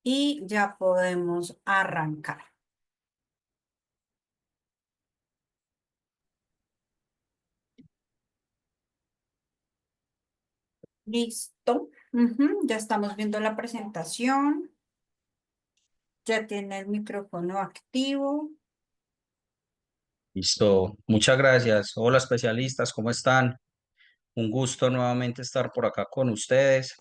y ya podemos arrancar. Listo. Ya estamos viendo la presentación. Ya tiene el micrófono activo. Listo, muchas gracias. Hola especialistas, ¿cómo están? Un gusto nuevamente estar por acá con ustedes.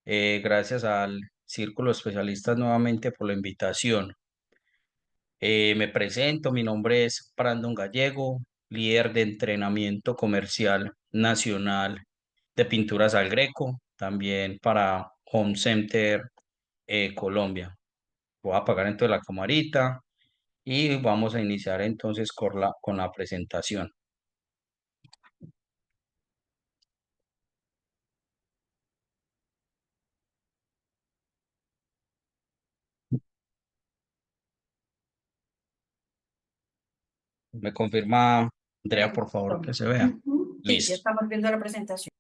Gracias al Círculo de Especialistas nuevamente por la invitación. Me presento, mi nombre es Brandon Gallego, líder de entrenamiento comercial nacional de pinturas al Greco, también para Home Center Colombia. Voy a apagar entonces la camarita y vamos a iniciar entonces con la presentación. Me confirma, Andrea, por favor, Listo. que se vea. Sí, ya Listo. estamos viendo la presentación.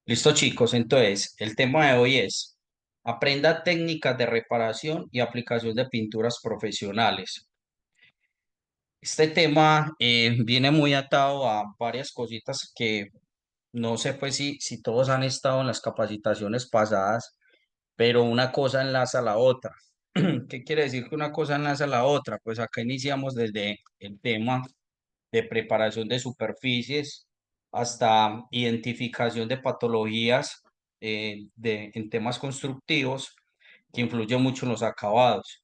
Listo, chicos. Entonces, el tema de hoy es: aprenda técnicas de reparación y aplicación de pinturas profesionales. Este tema viene muy atado a varias cositas que no sé pues si todos han estado en las capacitaciones pasadas, pero una cosa enlaza a la otra. ¿Qué quiere decir que una cosa enlaza a la otra? Pues acá iniciamos desde el tema de preparación de superficies hasta identificación de patologías en temas constructivos que influyen mucho en los acabados.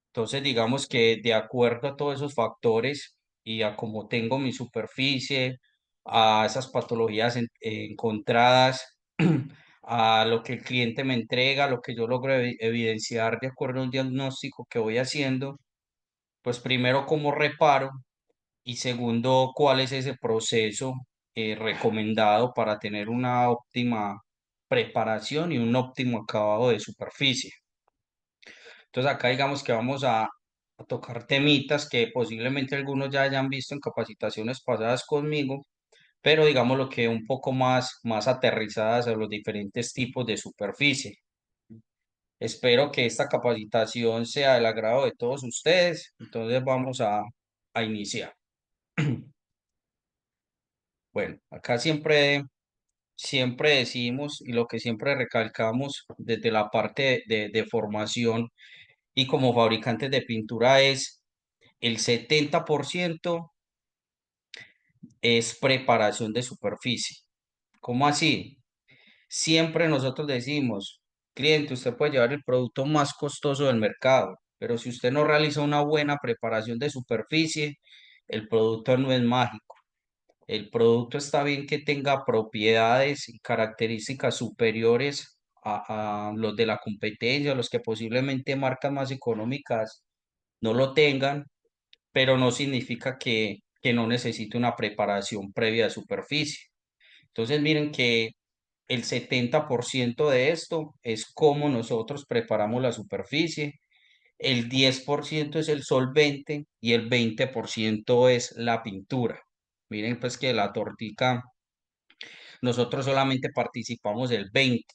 Entonces, digamos que de acuerdo a todos esos factores y a cómo tengo mi superficie, a esas patologías encontradas, a lo que el cliente me entrega, lo que yo logro evidenciar de acuerdo a un diagnóstico que voy haciendo, pues primero cómo reparo y segundo, ¿cuál es ese proceso recomendado para tener una óptima preparación y un óptimo acabado de superficie? Entonces acá digamos que vamos a tocar temitas que posiblemente algunos ya hayan visto en capacitaciones pasadas conmigo, pero digamos lo que un poco más aterrizadas a los diferentes tipos de superficie. Espero que esta capacitación sea del agrado de todos ustedes. Entonces vamos a iniciar. Bueno, acá siempre decimos y lo que siempre recalcamos desde la parte de formación y como fabricantes de pintura es el 70% es preparación de superficie. ¿Cómo así? Siempre nosotros decimos, cliente, usted puede llevar el producto más costoso del mercado, pero si usted no realiza una buena preparación de superficie, el producto no es mágico. El producto está bien que tenga propiedades y características superiores a los de la competencia, los que posiblemente marcas más económicas no lo tengan, pero no significa que no necesite una preparación previa de superficie. Entonces, miren que el 70% de esto es cómo nosotros preparamos la superficie, el 10% es el solvente y el 20% es la pintura. Miren pues que la tortica, nosotros solamente participamos del 20%.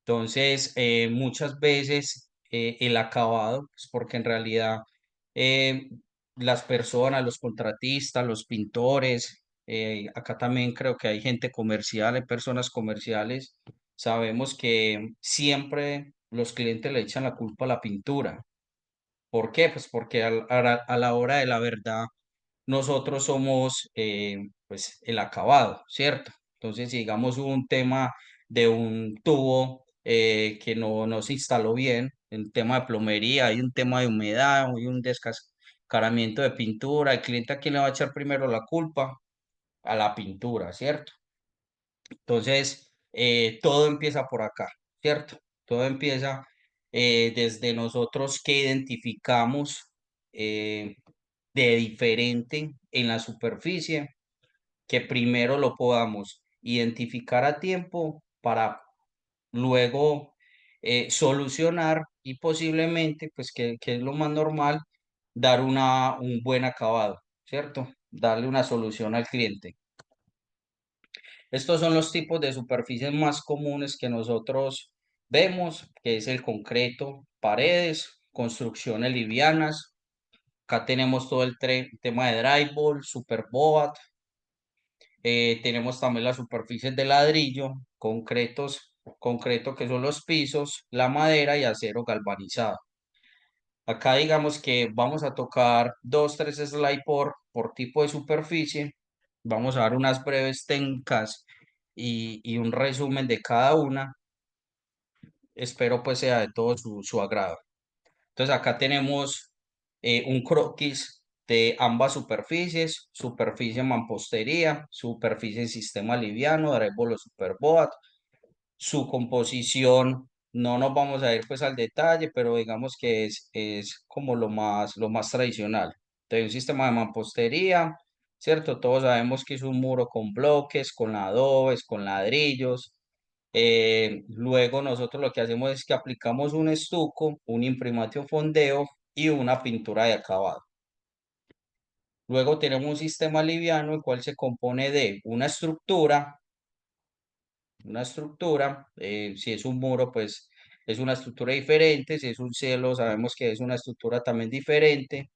Entonces, muchas veces el acabado, pues porque en realidad eh, las personas, los contratistas, los pintores, acá también creo que hay gente comercial, hay personas comerciales, sabemos que siempre los clientes le echan la culpa a la pintura. ¿Por qué? Pues porque a la hora de la verdad nosotros somos pues el acabado, ¿cierto? Entonces, si digamos hubo un tema de un tubo que no se instaló bien, el tema de plomería, hay un tema de humedad, hay un descascaramiento de pintura, el cliente a quién le va a echar primero la culpa, a la pintura, ¿cierto? Entonces, todo empieza por acá, ¿cierto? Todo empieza desde nosotros que identificamos eh, de diferente en la superficie, que primero lo podamos identificar a tiempo para luego solucionar y posiblemente, pues que es lo más normal, dar un buen acabado, ¿cierto? Darle una solución al cliente. Estos son los tipos de superficies más comunes que nosotros vemos, que es el concreto, paredes, construcciones livianas. Acá tenemos todo el tema de drywall, superboard. Tenemos también las superficies de ladrillo, concreto que son los pisos, la madera y acero galvanizado. Acá digamos que vamos a tocar dos, tres slides por tipo de superficie. Vamos a dar unas breves técnicas y un resumen de cada una. Espero pues sea de todo su agrado. Entonces acá tenemos un croquis de ambas superficies, superficie en mampostería, superficie en sistema liviano, drywall o superboard. Su composición, no nos vamos a ir pues al detalle, pero digamos que es como lo más tradicional. Entonces un sistema de mampostería, ¿cierto? Todos sabemos que es un muro con bloques, con adobes, con ladrillos. Luego nosotros lo que hacemos es que aplicamos un estuco, un imprimante o fondeo y una pintura de acabado. Luego tenemos un sistema liviano, el cual se compone de una estructura, si es un muro, pues es una estructura diferente, si es un cielo, sabemos que es una estructura también diferente.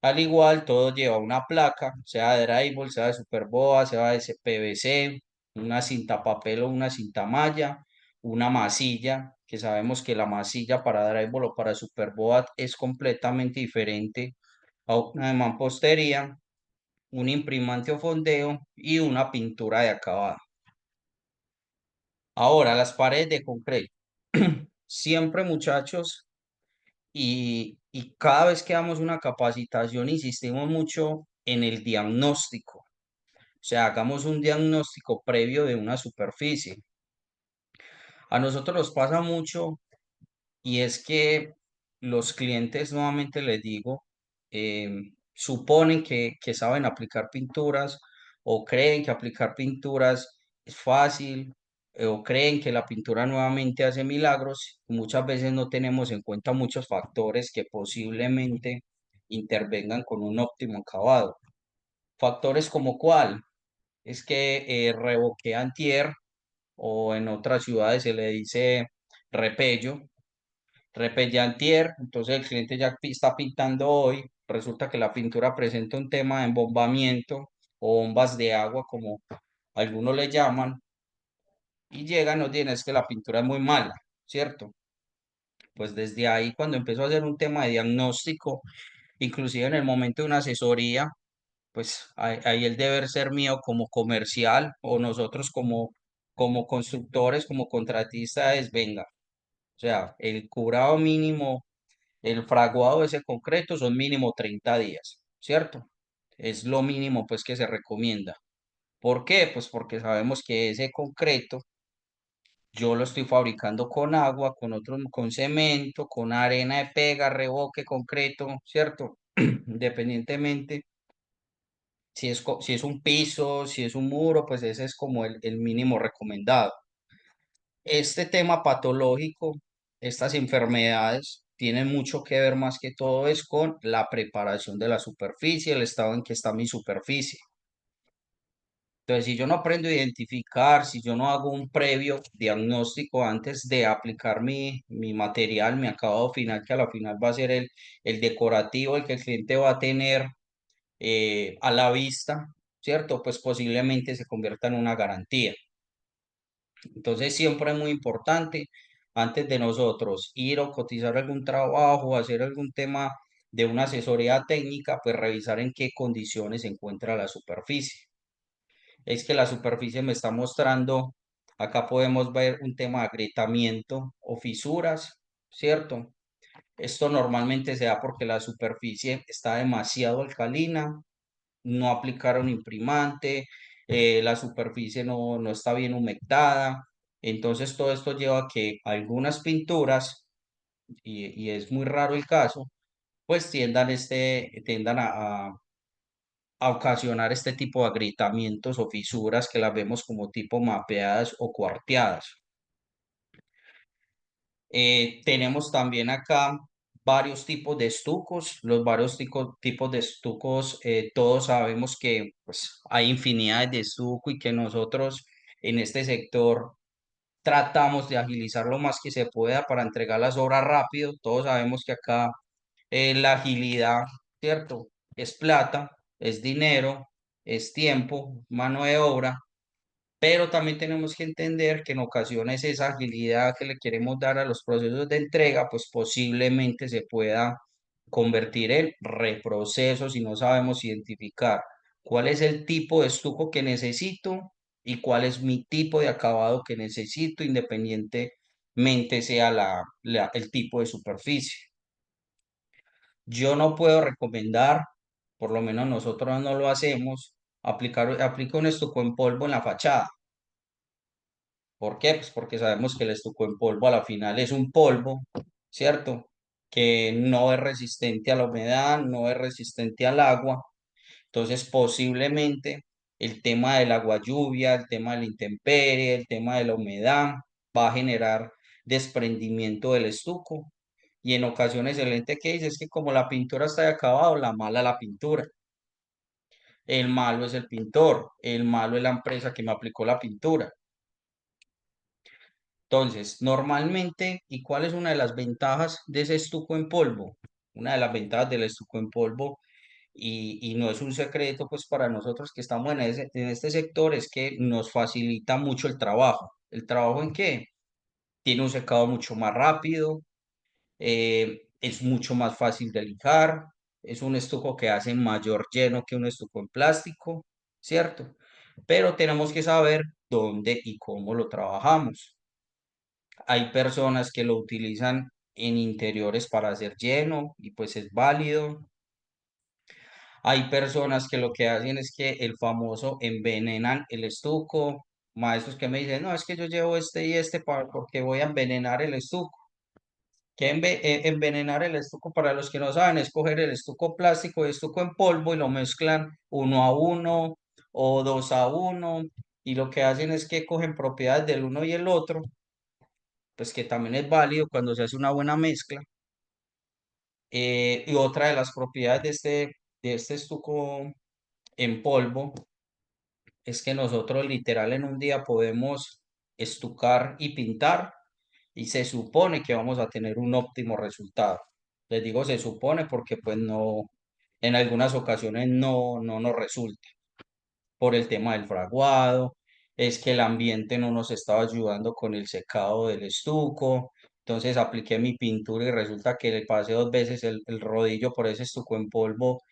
Al igual, todo lleva una placa, sea de drywall, sea de superboa, sea de PVC, una cinta papel o una cinta malla, una masilla, que sabemos que la masilla para drywall o para superboa es completamente diferente a una de mampostería, un imprimante o fondeo y una pintura de acabado. Ahora, las paredes de concreto. Siempre, muchachos, y cada vez que damos una capacitación, insistimos mucho en el diagnóstico. O sea, hagamos un diagnóstico previo de una superficie. A nosotros nos pasa mucho y es que los clientes, nuevamente les digo, suponen que saben aplicar pinturas o creen que aplicar pinturas es fácil o creen que la pintura nuevamente hace milagros. Muchas veces no tenemos en cuenta muchos factores que posiblemente intervengan con un óptimo acabado. Factores como cuál, es que revoqué antier o en otras ciudades se le dice repello. Repellantier, entonces el cliente ya está pintando hoy, resulta que la pintura presenta un tema de embombamiento o bombas de agua, como algunos le llaman, y llega y nos dicen es que la pintura es muy mala, ¿cierto? Pues desde ahí, cuando empezó a hacer un tema de diagnóstico, inclusive en el momento de una asesoría, pues ahí el deber ser mío como comercial o nosotros como constructores, como contratistas, es venga, o sea, el curado mínimo. El fraguado de ese concreto son mínimo 30 días, ¿cierto? Es lo mínimo pues que se recomienda. ¿Por qué? Pues porque sabemos que ese concreto yo lo estoy fabricando con agua, con con cemento, con arena de pega, revoque, concreto, ¿cierto? Independientemente si es un piso, si es un muro, pues ese es como el mínimo recomendado. Este tema patológico, estas enfermedades, tienen mucho que ver más que todo es con la preparación de la superficie, el estado en que está mi superficie. Entonces, si yo no aprendo a identificar, si yo no hago un previo diagnóstico antes de aplicar mi material, mi acabado final, que a la final va a ser el decorativo, el que el cliente va a tener a la vista, ¿cierto? Pues posiblemente se convierta en una garantía. Entonces siempre es muy importante, antes de nosotros ir o cotizar algún trabajo o hacer algún tema de una asesoría técnica, pues revisar en qué condiciones se encuentra la superficie. Es que la superficie me está mostrando, acá podemos ver un tema de agrietamiento o fisuras, ¿cierto? Esto normalmente se da porque la superficie está demasiado alcalina, no aplicaron imprimante, la superficie no está bien humectada. Entonces todo esto lleva a que algunas pinturas, y es muy raro el caso, pues tiendan a ocasionar este tipo de agrietamientos o fisuras que las vemos como tipo mapeadas o cuarteadas. Tenemos también acá varios tipos de estucos. Los varios tipos de estucos, todos sabemos que pues, hay infinidades de estuco y que nosotros en este sector tratamos de agilizar lo más que se pueda para entregar las obras rápido. Todos sabemos que acá la agilidad, ¿cierto? Es plata, es dinero, es tiempo, mano de obra, pero también tenemos que entender que en ocasiones esa agilidad que le queremos dar a los procesos de entrega, pues posiblemente se pueda convertir en reprocesos si no sabemos identificar cuál es el tipo de estuco que necesito y cuál es mi tipo de acabado que necesito, independientemente sea el tipo de superficie. Yo no puedo recomendar, por lo menos nosotros no lo hacemos, aplica un estuco en polvo en la fachada. ¿Por qué? Pues porque sabemos que el estuco en polvo a la final es un polvo, ¿cierto? Que no es resistente a la humedad, no es resistente al agua. Entonces, posiblemente el tema del agua lluvia, el tema de la intemperie, el tema de la humedad va a generar desprendimiento del estuco. Y en ocasiones el ente que dice es que como la pintura está de acabado, la mala la pintura. El malo es el pintor, el malo es la empresa que me aplicó la pintura. Entonces, normalmente, ¿y cuál es una de las ventajas de ese estuco en polvo? Una de las ventajas del estuco en polvo, y no es un secreto, pues para nosotros que estamos en este sector, es que nos facilita mucho el trabajo. ¿El trabajo en qué? Tiene un secado mucho más rápido, es mucho más fácil de lijar, es un estuco que hace mayor lleno que un estuco en plástico, ¿cierto? Pero tenemos que saber dónde y cómo lo trabajamos. Hay personas que lo utilizan en interiores para hacer lleno y pues es válido. Hay personas que lo que hacen es que el famoso envenenan el estuco. Maestros que me dicen, no, es que yo llevo este y este porque voy a envenenar el estuco. Envenenar el estuco, para los que no saben, es coger el estuco plástico y estuco en polvo y lo mezclan 1 a 1 o 2 a 1 y lo que hacen es que cogen propiedades del uno y el otro, pues que también es válido cuando se hace una buena mezcla. Y otra de las propiedades de este estuco en polvo es que nosotros literal en un día podemos estucar y pintar y se supone que vamos a tener un óptimo resultado. Les digo se supone porque pues no, en algunas ocasiones no nos resulta por el tema del fraguado, es que el ambiente no nos estaba ayudando con el secado del estuco. Entonces apliqué mi pintura y resulta que le pasé 2 veces el rodillo por ese estuco en polvo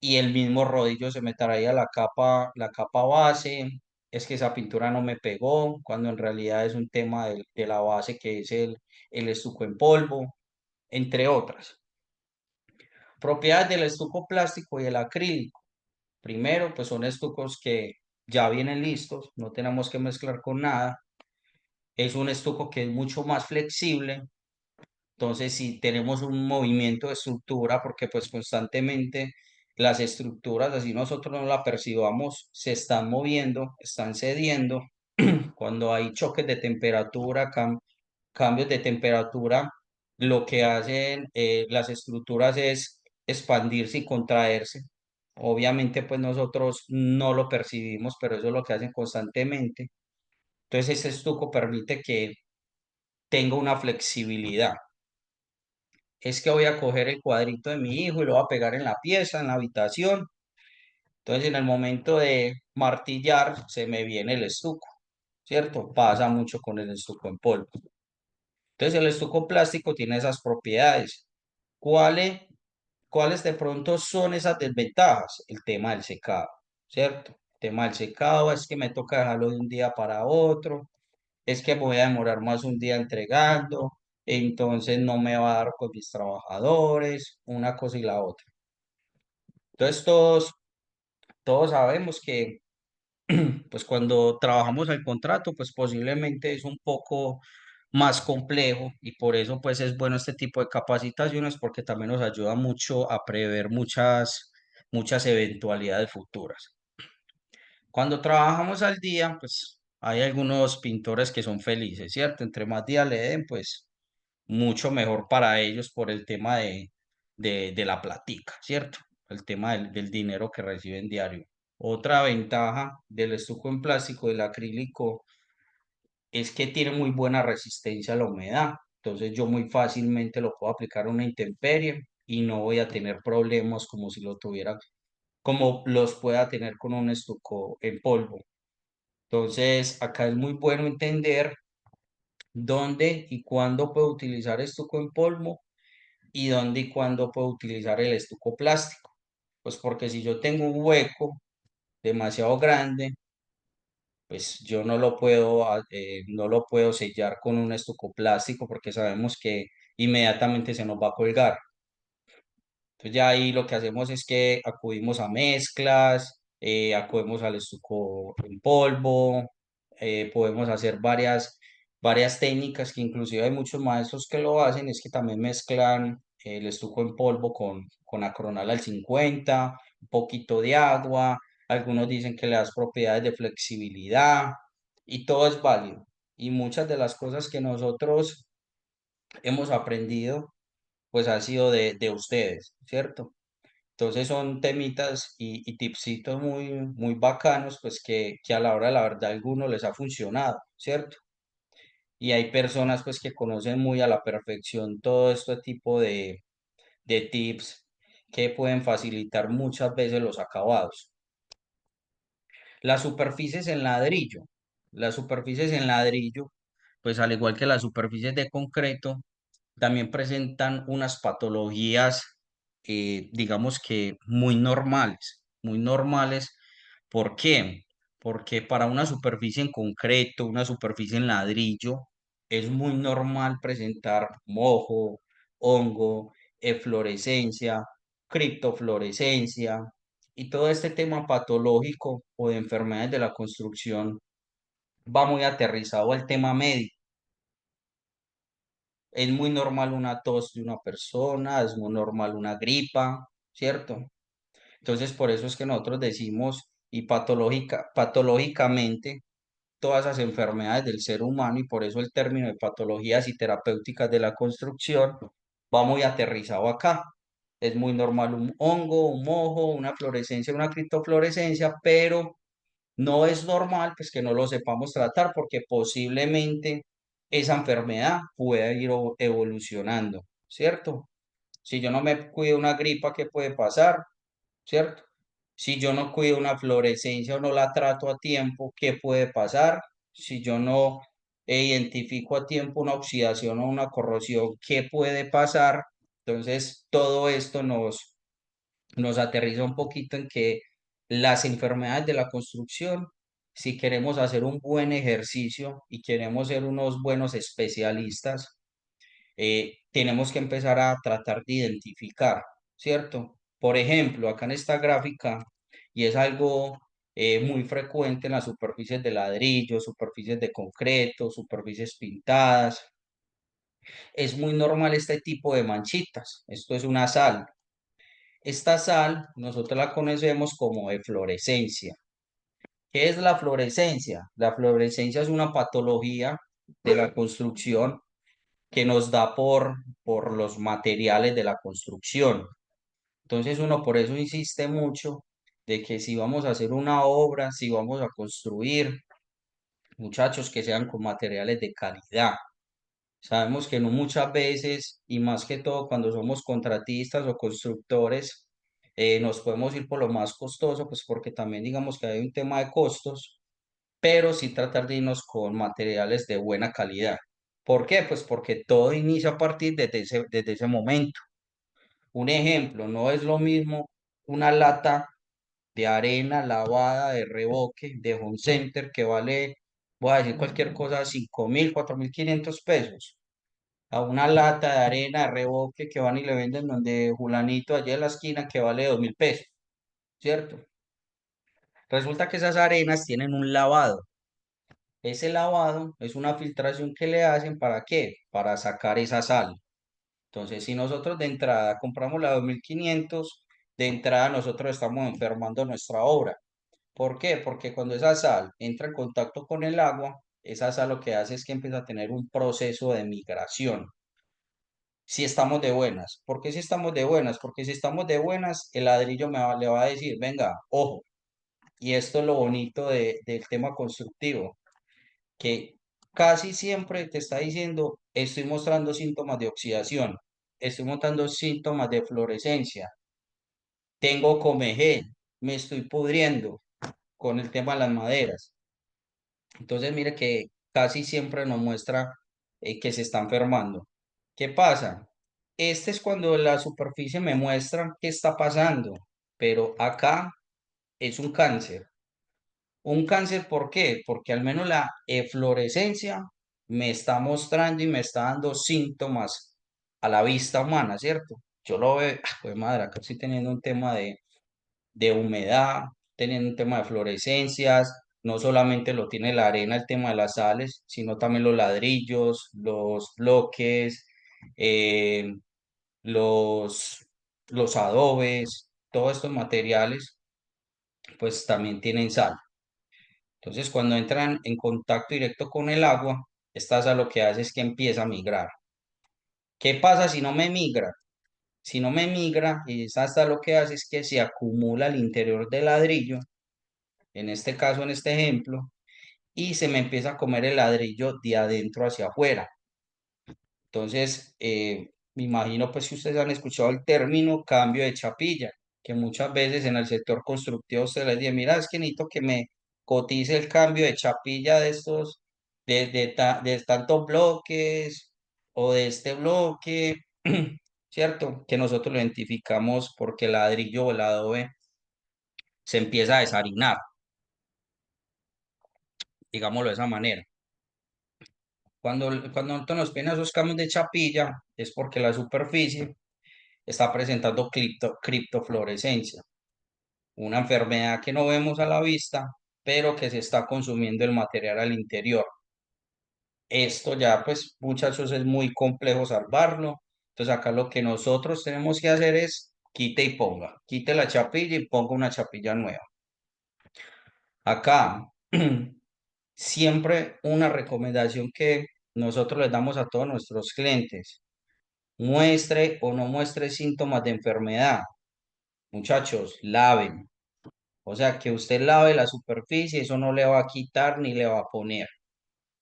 y el mismo rodillo se me traía la capa base. Es que esa pintura no me pegó, cuando en realidad es un tema de la base que es el estuco en polvo, entre otras. Propiedades del estuco plástico y el acrílico. Primero, pues son estucos que ya vienen listos, no tenemos que mezclar con nada. Es un estuco que es mucho más flexible. Entonces, si tenemos un movimiento de estructura, porque pues constantemente las estructuras, así nosotros no la percibamos, se están moviendo, están cediendo. Cuando hay choques de temperatura, cambios de temperatura, lo que hacen las estructuras es expandirse y contraerse. Obviamente, pues nosotros no lo percibimos, pero eso es lo que hacen constantemente. Entonces, ese estuco permite que tenga una flexibilidad. Es que voy a coger el cuadrito de mi hijo y lo voy a pegar en la pieza, en la habitación. Entonces, en el momento de martillar, se me viene el estuco, ¿cierto? Pasa mucho con el estuco en polvo. Entonces, el estuco plástico tiene esas propiedades. ¿Cuáles, cuáles de pronto son esas desventajas? El tema del secado, ¿cierto? El tema del secado es que me toca dejarlo de un día para otro, es que me voy a demorar más un día entregando, entonces no me va a dar con mis trabajadores, una cosa y la otra. Entonces, todos sabemos que pues cuando trabajamos el contrato, pues posiblemente es un poco más complejo y por eso pues es bueno este tipo de capacitaciones porque también nos ayuda mucho a prever muchas eventualidades futuras. Cuando trabajamos al día, pues hay algunos pintores que son felices, ¿cierto? Entre más días le den, pues mucho mejor para ellos por el tema de la platica, ¿cierto? El tema del dinero que reciben diario. Otra ventaja del estuco en plástico, del acrílico es que tiene muy buena resistencia a la humedad. Entonces yo muy fácilmente lo puedo aplicar a una intemperie y no voy a tener problemas como si lo tuviera, como los pueda tener con un estuco en polvo. Entonces acá es muy bueno entender dónde y cuándo puedo utilizar estuco en polvo y dónde y cuándo puedo utilizar el estuco plástico. Pues porque si yo tengo un hueco demasiado grande, pues yo no lo puedo, no lo puedo sellar con un estuco plástico porque sabemos que inmediatamente se nos va a colgar. Entonces ya ahí lo que hacemos es que acudimos a mezclas, acudimos al estuco en polvo, podemos hacer varias técnicas que inclusive hay muchos maestros que lo hacen, es que también mezclan el estuco en polvo con acronal al 50, un poquito de agua, algunos dicen que le das propiedades de flexibilidad y todo es válido. Y muchas de las cosas que nosotros hemos aprendido pues ha sido de ustedes, ¿cierto? Entonces son temitas y tipsitos muy bacanos, pues que a la hora de la verdad a algunos les ha funcionado, ¿cierto? Y hay personas pues que conocen muy a la perfección todo este tipo de tips que pueden facilitar muchas veces los acabados. Las superficies en ladrillo. Las superficies en ladrillo, pues al igual que las superficies de concreto, también presentan unas patologías, digamos que muy normales, muy normales. ¿Por qué? Porque para una superficie en concreto, una superficie en ladrillo, es muy normal presentar mojo, hongo, eflorescencia, criptofluorescencia y todo este tema patológico o de enfermedades de la construcción va muy aterrizado al tema médico. Es muy normal una tos de una persona, es muy normal una gripa, ¿cierto? Entonces, por eso es que nosotros decimos, y patológicamente, todas esas enfermedades del ser humano, y por eso el término de patologías y terapéuticas de la construcción va muy aterrizado acá. Es muy normal un hongo, un mojo, una fluorescencia, una criptofluorescencia, pero no es normal pues que no lo sepamos tratar porque posiblemente esa enfermedad pueda ir evolucionando, ¿cierto? Si yo no me cuido una gripa, ¿qué puede pasar? ¿Cierto? Si yo no cuido una fluorescencia o no la trato a tiempo, ¿qué puede pasar? Si yo no identifico a tiempo una oxidación o una corrosión, ¿qué puede pasar? Entonces, todo esto nos aterriza un poquito en que las enfermedades de la construcción, si queremos hacer un buen ejercicio y queremos ser unos buenos especialistas, tenemos que empezar a tratar de identificar, ¿cierto? Por ejemplo, acá en esta gráfica, y es algo muy frecuente en las superficies de ladrillo, superficies de concreto, superficies pintadas, es muy normal este tipo de manchitas. Esto es una sal. Esta sal nosotros la conocemos como eflorescencia. ¿Qué es la fluorescencia? La fluorescencia es una patología de la construcción que nos da por los materiales de la construcción. Entonces uno por eso insiste mucho de que si vamos a hacer una obra, si vamos a construir, muchachos, que sean con materiales de calidad. Sabemos que no muchas veces, y más que todo cuando somos contratistas o constructores, nos podemos ir por lo más costoso, pues porque también digamos que hay un tema de costos, pero sí tratar de irnos con materiales de buena calidad. ¿Por qué? Pues porque todo inicia a partir desde ese momento. Un ejemplo, no es lo mismo una lata de arena lavada de reboque de Home Center que vale, voy a decir cualquier cosa, 5.000, 4.500 pesos a una lata de arena de reboque que van y le venden donde Julanito allá en la esquina que vale 2.000 pesos, ¿cierto? Resulta que esas arenas tienen un lavado. Ese lavado es una filtración que le hacen ¿para qué? Para sacar esa sal. Entonces, si nosotros de entrada compramos la 2.500, de entrada nosotros estamos enfermando nuestra obra. ¿Por qué? Porque cuando esa sal entra en contacto con el agua, esa sal lo que hace es que empieza a tener un proceso de migración. Si estamos de buenas. ¿Por qué si estamos de buenas? Porque si estamos de buenas, el ladrillo le va a decir, venga, ojo. Y esto es lo bonito del tema constructivo, que casi siempre te está diciendo, estoy mostrando síntomas de oxidación, estoy mostrando síntomas de fluorescencia, tengo comején, me estoy pudriendo con el tema de las maderas. Entonces, mire que casi siempre nos muestra que se está enfermando. ¿Qué pasa? Este es cuando la superficie me muestra qué está pasando, pero acá es un cáncer. Un cáncer, ¿por qué? Porque al menos la eflorescencia me está mostrando y me está dando síntomas a la vista humana, ¿cierto? Yo lo veo, pues madre, acá estoy teniendo un tema de humedad, teniendo un tema de fluorescencias, no solamente lo tiene la arena, el tema de las sales, sino también los ladrillos, los bloques, eh, los, los adobes, todos estos materiales, pues también tienen sal. Entonces, cuando entran en contacto directo con el agua, esta sal lo que hace es que empieza a migrar. ¿Qué pasa si no me migra? Si no me migra, y esta sal lo que hace es que se acumula al interior del ladrillo, en este caso, en este ejemplo, y se me empieza a comer el ladrillo de adentro hacia afuera. Entonces, me imagino pues que ustedes han escuchado el término cambio de chapilla, que muchas veces en el sector constructivo se les dice, mira, es que necesito que me cotice el cambio de chapilla de estos, de tantos bloques o de este bloque, ¿cierto? Que nosotros lo identificamos porque el ladrillo o el adobe se empieza a desharinar, digámoslo de esa manera. Cuando nosotros nos piden esos cambios de chapilla, es porque la superficie está presentando criptofluorescencia, una enfermedad que no vemos a la vista, pero que se está consumiendo el material al interior. Esto ya, pues, muchachos, es muy complejo salvarlo. Entonces, acá lo que nosotros tenemos que hacer es quite y ponga. Quite la chapilla y ponga una chapilla nueva. Acá, siempre una recomendación que nosotros les damos a todos nuestros clientes. Muestre o no muestre síntomas de enfermedad. Muchachos, laven. O sea, que usted lave la superficie, eso no le va a quitar ni le va a poner.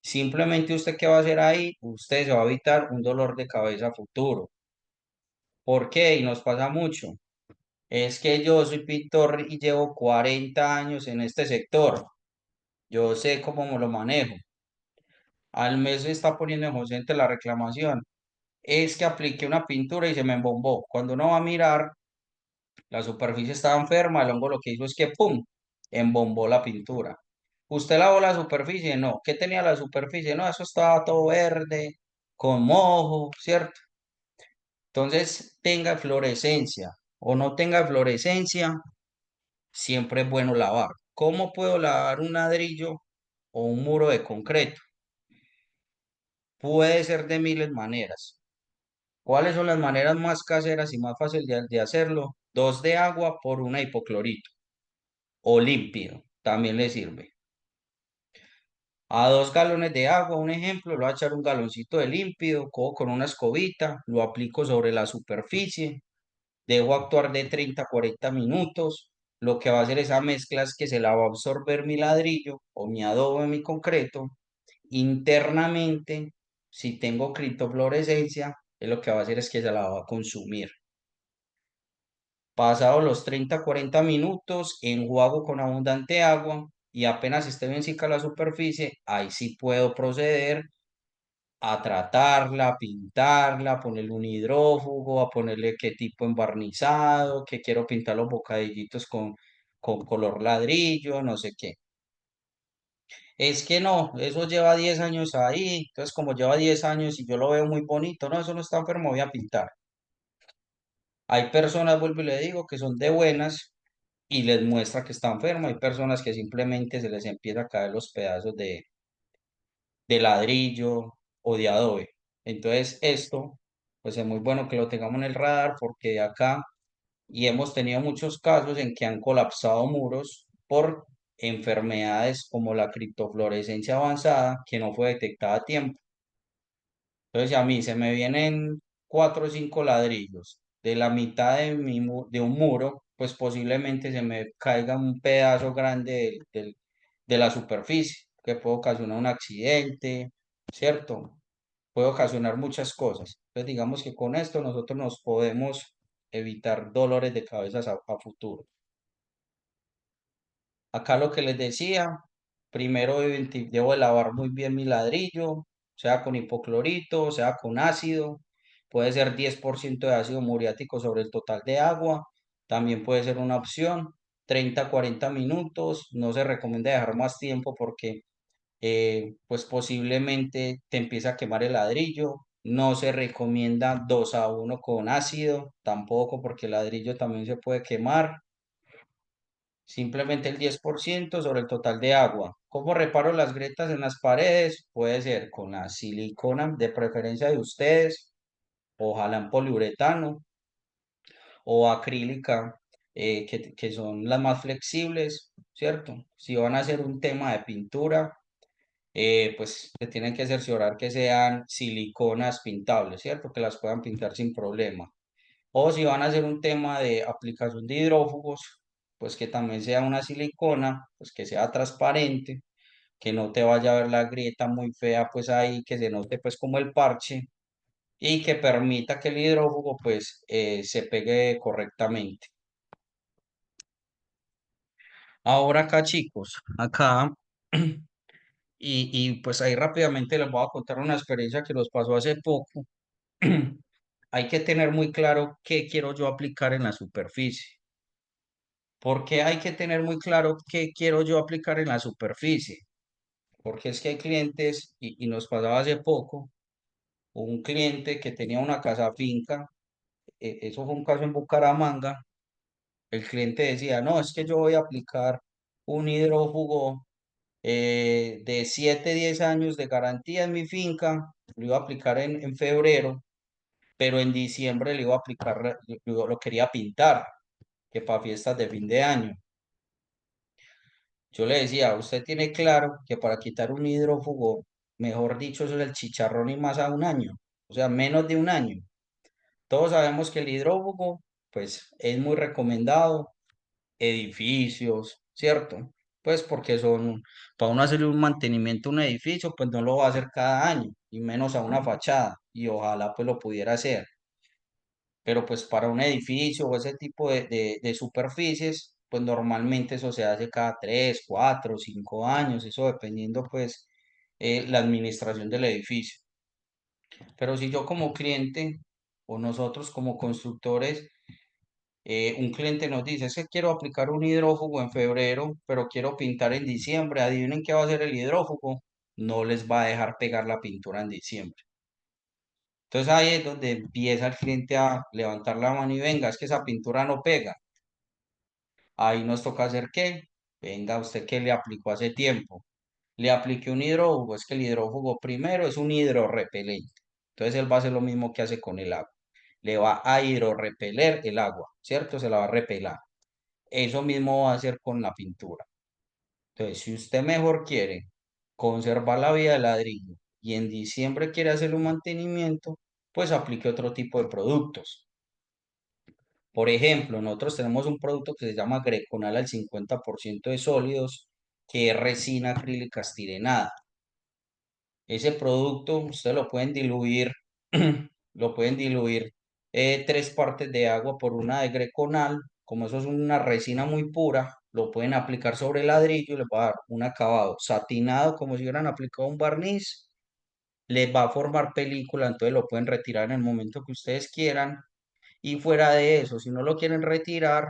Simplemente usted qué va a hacer ahí, usted se va a evitar un dolor de cabeza futuro. ¿Por qué? Y nos pasa mucho. Es que yo soy pintor y llevo 40 años en este sector. Yo sé cómo me lo manejo. Al mes me está poniendo en José la reclamación. Es que apliqué una pintura y se me embombó. Cuando uno va a mirar, la superficie estaba enferma, el hongo lo que hizo es que ¡pum! Embombó la pintura. ¿Usted lavó la superficie? No. ¿Qué tenía la superficie? No, eso estaba todo verde, con mojo, ¿cierto? Entonces, tenga fluorescencia o no tenga fluorescencia, siempre es bueno lavar. ¿Cómo puedo lavar un ladrillo o un muro de concreto? Puede ser de miles maneras. ¿Cuáles son las maneras más caseras y más fáciles de hacerlo? Dos de agua por una hipoclorito o límpido, también le sirve. A 2 galones de agua, un ejemplo, le voy a echar un galoncito de límpido, cojo con una escobita, lo aplico sobre la superficie, dejo actuar de 30 a 40 minutos. Lo que va a hacer esa mezcla es que se la va a absorber mi ladrillo o mi adobe, mi concreto. Internamente, si tengo criptofluorescencia, es lo que va a hacer es que se la va a consumir. Pasados los 30 40 minutos, enjuago con abundante agua y apenas esté bien seca la superficie, ahí sí puedo proceder a tratarla, a pintarla, a ponerle un hidrófugo, a ponerle qué tipo embarnizado, que quiero pintar los bocadillitos con color ladrillo, no sé qué. Es que no, eso lleva 10 años ahí, entonces como lleva 10 años y yo lo veo muy bonito, no, eso no está enfermo, voy a pintar. Hay personas, vuelvo y le digo, que son de buenas y les muestra que está enfermo. Hay personas que simplemente se les empieza a caer los pedazos de ladrillo o de adobe. Entonces, esto, pues es muy bueno que lo tengamos en el radar porque de acá y hemos tenido muchos casos en que han colapsado muros por enfermedades como la criptofluorescencia avanzada que no fue detectada a tiempo. Entonces, si a mí se me vienen 4 o 5 ladrillos de la mitad de un muro, pues posiblemente se me caiga un pedazo grande de la superficie, que puede ocasionar un accidente ¿cierto? Puede ocasionar muchas cosas. Entonces, digamos que con esto nosotros nos podemos evitar dolores de cabeza a futuro. Acá lo que les decía, primero debo de lavar muy bien mi ladrillo, sea con hipoclorito, sea con ácido, puede ser 10% de ácido muriático sobre el total de agua, también puede ser una opción, 30 a 40 minutos, no se recomienda dejar más tiempo porque pues posiblemente te empiece a quemar el ladrillo, no se recomienda 2 a 1 con ácido, tampoco porque el ladrillo también se puede quemar. Simplemente el 10% sobre el total de agua. ¿Cómo reparo las grietas en las paredes? Puede ser con la silicona de preferencia de ustedes, ojalá en poliuretano o acrílica, que son las más flexibles, ¿cierto? Si van a hacer un tema de pintura, pues se tienen que cerciorar que sean siliconas pintables, ¿cierto? Que las puedan pintar sin problema. O si van a hacer un tema de aplicación de hidrófugos, pues que también sea una silicona, pues que sea transparente, que no te vaya a ver la grieta muy fea, pues ahí, que se note pues como el parche y que permita que el hidrófugo pues se pegue correctamente. Ahora acá chicos, acá pues ahí rápidamente les voy a contar una experiencia que nos pasó hace poco. Hay que tener muy claro qué quiero yo aplicar en la superficie. Porque hay que tener muy claro qué quiero yo aplicar en la superficie. Porque es que hay clientes, y nos pasaba hace poco, un cliente que tenía una casa finca, eso fue un caso en Bucaramanga, el cliente decía, no, es que yo voy a aplicar un hidrófugo de 7 10 años de garantía en mi finca, lo iba a aplicar en febrero, pero en diciembre le iba a aplicar, lo quería pintar, que para fiestas de fin de año. Yo le decía, usted tiene claro que para quitar un hidrófugo, mejor dicho, eso es el chicharrón y más a un año, o sea, menos de un año. Todos sabemos que el hidrófugo, pues, es muy recomendado, edificios, ¿cierto? Pues porque son, para uno hacerle un mantenimiento a un edificio, pues no lo va a hacer cada año, y menos a una fachada, y ojalá pues lo pudiera hacer. Pero pues para un edificio o ese tipo de superficies, pues normalmente eso se hace cada 3, 4, 5 años, eso dependiendo pues la administración del edificio. Pero si yo como cliente o nosotros como constructores, un cliente nos dice, es que quiero aplicar un hidrófugo en febrero, pero quiero pintar en diciembre, adivinen qué va a hacer el hidrófugo, no les va a dejar pegar la pintura en diciembre. Entonces ahí es donde empieza el cliente a levantar la mano y venga, es que esa pintura no pega. Ahí nos toca hacer qué. Venga, usted que le aplicó hace tiempo. Le apliqué un hidrófugo, es que el hidrófugo primero es un hidrorrepelente. Entonces él va a hacer lo mismo que hace con el agua. Le va a hidrorepeler el agua, ¿cierto? Se la va a repelar. Eso mismo va a hacer con la pintura. Entonces, si usted mejor quiere conservar la vida del ladrillo y en diciembre quiere hacer un mantenimiento, pues aplique otro tipo de productos. Por ejemplo, nosotros tenemos un producto que se llama Greconal al 50% de sólidos, que es resina acrílica estirenada. Ese producto ustedes lo pueden diluir, lo pueden diluir 3 partes de agua por una de Greconal. Como eso es una resina muy pura, lo pueden aplicar sobre el ladrillo y les va a dar un acabado satinado como si hubieran aplicado un barniz. Les va a formar película, entonces lo pueden retirar en el momento que ustedes quieran. Y fuera de eso, si no lo quieren retirar,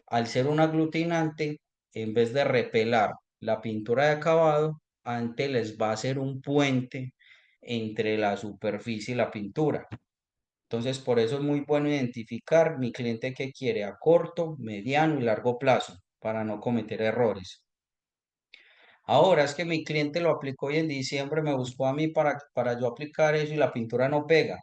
al ser un aglutinante, en vez de repelar la pintura de acabado, antes les va a hacer un puente entre la superficie y la pintura. Entonces, por eso es muy bueno identificar mi cliente que quiere a corto, mediano y largo plazo para no cometer errores. Ahora es que mi cliente lo aplicó y en diciembre me buscó a mí para yo aplicar eso y la pintura no pega.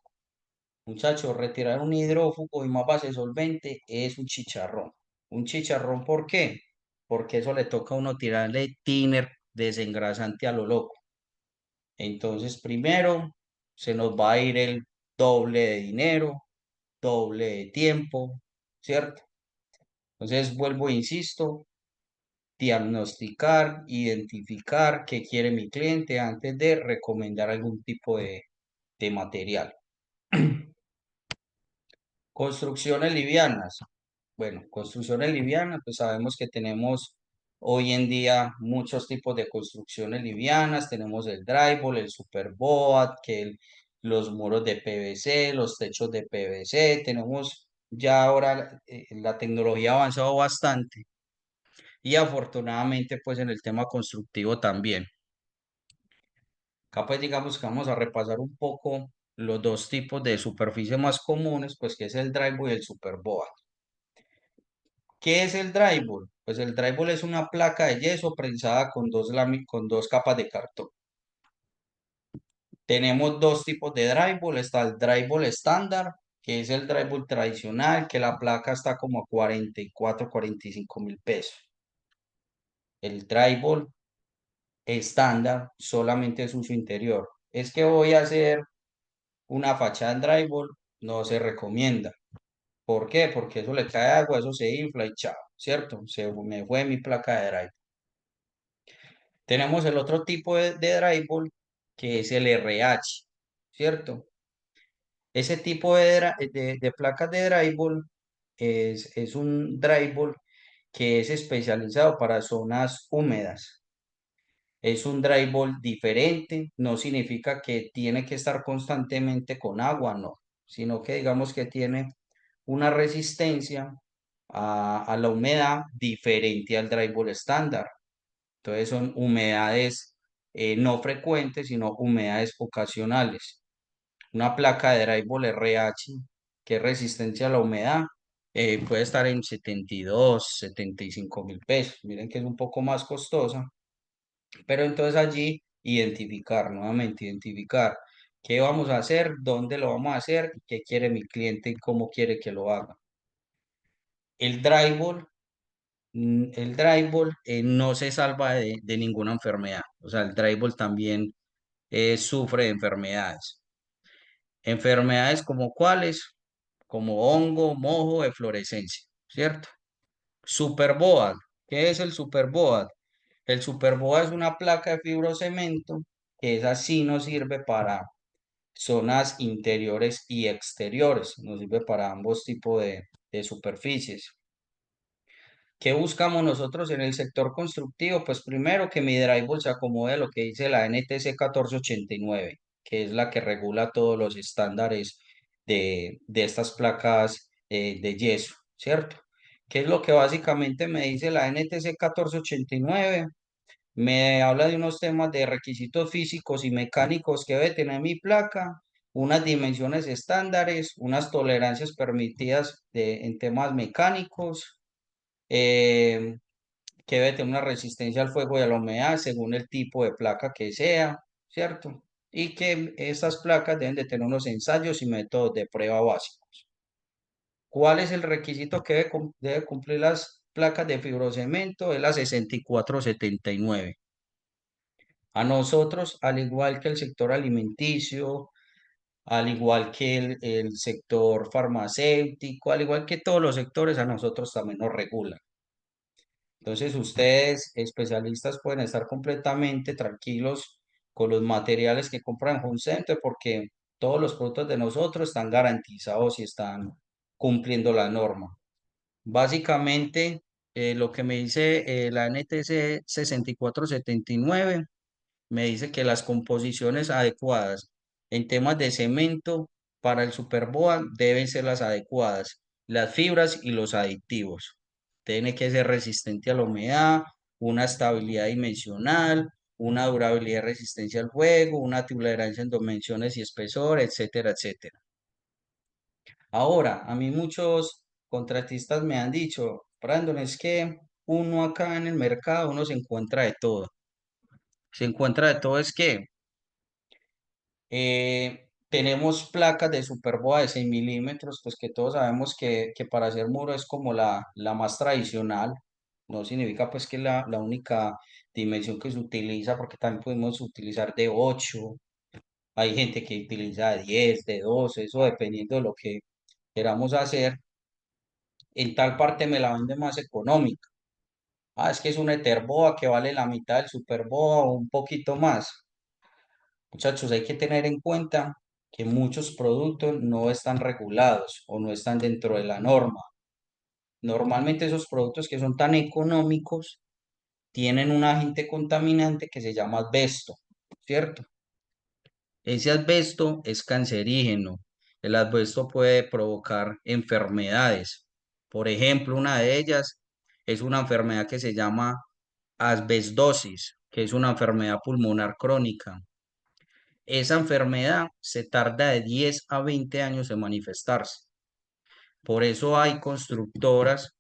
Muchachos, retirar un hidrófugo y más base solvente es un chicharrón. ¿Un chicharrón por qué? Porque eso le toca a uno tirarle thinner desengrasante a lo loco. Entonces, primero se nos va a ir el doble de dinero, doble de tiempo, ¿cierto? Entonces, vuelvo e insisto, diagnosticar, identificar qué quiere mi cliente antes de recomendar algún tipo de material. Construcciones livianas. Bueno, construcciones livianas, pues sabemos que tenemos hoy en día muchos tipos de construcciones livianas. Tenemos el drywall, el superboard, los muros de PVC, los techos de PVC. Tenemos ya ahora la tecnología ha avanzado bastante y afortunadamente pues en el tema constructivo también. Acá pues digamos que vamos a repasar un poco los dos tipos de superficie más comunes, pues que es el drywall y el superboard. ¿Qué es el drywall? Pues el drywall es una placa de yeso prensada con dos capas de cartón. Tenemos dos tipos de drywall. Está el drywall estándar, que es el drywall tradicional, que la placa está como a 44, 45.000 pesos. El drywall estándar solamente es uso interior. Es que voy a hacer una fachada en drywall, no se recomienda. ¿Por qué? Porque eso le cae agua, eso se infla y chao, ¿cierto? Se me fue mi placa de drywall. Tenemos el otro tipo de drywall que es el RH, ¿cierto? Ese tipo de placas de drywall es un drywall que es especializado para zonas húmedas. Es un drywall diferente, no significa que tiene que estar constantemente con agua, no, sino que digamos que tiene una resistencia a la humedad diferente al drywall estándar. Entonces son humedades no frecuentes, sino humedades ocasionales. Una placa de drywall RH que es resistencia a la humedad puede estar en 72, 75.000 pesos. Miren que es un poco más costosa, pero entonces allí identificar, nuevamente identificar qué vamos a hacer, dónde lo vamos a hacer, qué quiere mi cliente y cómo quiere que lo haga. El drywall el drywall no se salva de ninguna enfermedad. O sea, el drywall también sufre de enfermedades. Enfermedades como cuáles, como hongo, mojo, eflorescencia, ¿cierto? Superboard. ¿Qué es el superboard? El superboard es una placa de fibrocemento que esa sí nos sirve para zonas interiores y exteriores. Nos sirve para ambos tipos de superficies. ¿Qué buscamos nosotros en el sector constructivo? Pues primero que mi drywall se acomode a lo que dice la NTC 1489, que es la que regula todos los estándares de estas placas de yeso, ¿cierto? ¿Qué es lo que básicamente me dice la NTC 1489? Me habla de unos temas de requisitos físicos y mecánicos que debe tener mi placa, unas dimensiones estándares, unas tolerancias permitidas en temas mecánicos, eh, que debe tener una resistencia al fuego y a la humedad según el tipo de placa que sea, ¿cierto? Y que estas placas deben de tener unos ensayos y métodos de prueba básicos. ¿Cuál es el requisito que debe cumplir las placas de fibrocemento? Es la 6479. A nosotros, al igual que el sector alimenticio, al igual que el sector farmacéutico, al igual que todos los sectores, a nosotros también nos regulan. Entonces, ustedes, especialistas, pueden estar completamente tranquilos con los materiales que compran en Home Center porque todos los productos de nosotros están garantizados y están cumpliendo la norma. Básicamente, lo que me dice la NTC 6479 me dice que las composiciones adecuadas en temas de cemento para el Superboa deben ser las adecuadas, las fibras y los aditivos. Tiene que ser resistente a la humedad, una estabilidad dimensional, una durabilidad y resistencia al fuego, una tolerancia en dimensiones y espesor, etcétera, etcétera. Ahora, a mí muchos contratistas me han dicho, Brandon, es que uno acá en el mercado, uno se encuentra de todo. Se encuentra de todo es que tenemos placas de Superboa de 6 milímetros, pues que todos sabemos que para hacer muro es como la más tradicional. No significa pues que la única dimensión que se utiliza, porque también podemos utilizar de 8. Hay gente que utiliza de 10, de 12, eso dependiendo de lo que queramos hacer. En tal parte me la vende más económica. Ah, es que es un Etherboa que vale la mitad del Superboa o un poquito más. Muchachos, hay que tener en cuenta que muchos productos no están regulados o no están dentro de la norma. Normalmente esos productos que son tan económicos tienen un agente contaminante que se llama asbesto, ¿cierto? Ese asbesto es cancerígeno. El asbesto puede provocar enfermedades. Por ejemplo, una de ellas es una enfermedad que se llama asbestosis, que es una enfermedad pulmonar crónica. Esa enfermedad se tarda de 10 a 20 años en manifestarse. Por eso hay constructoras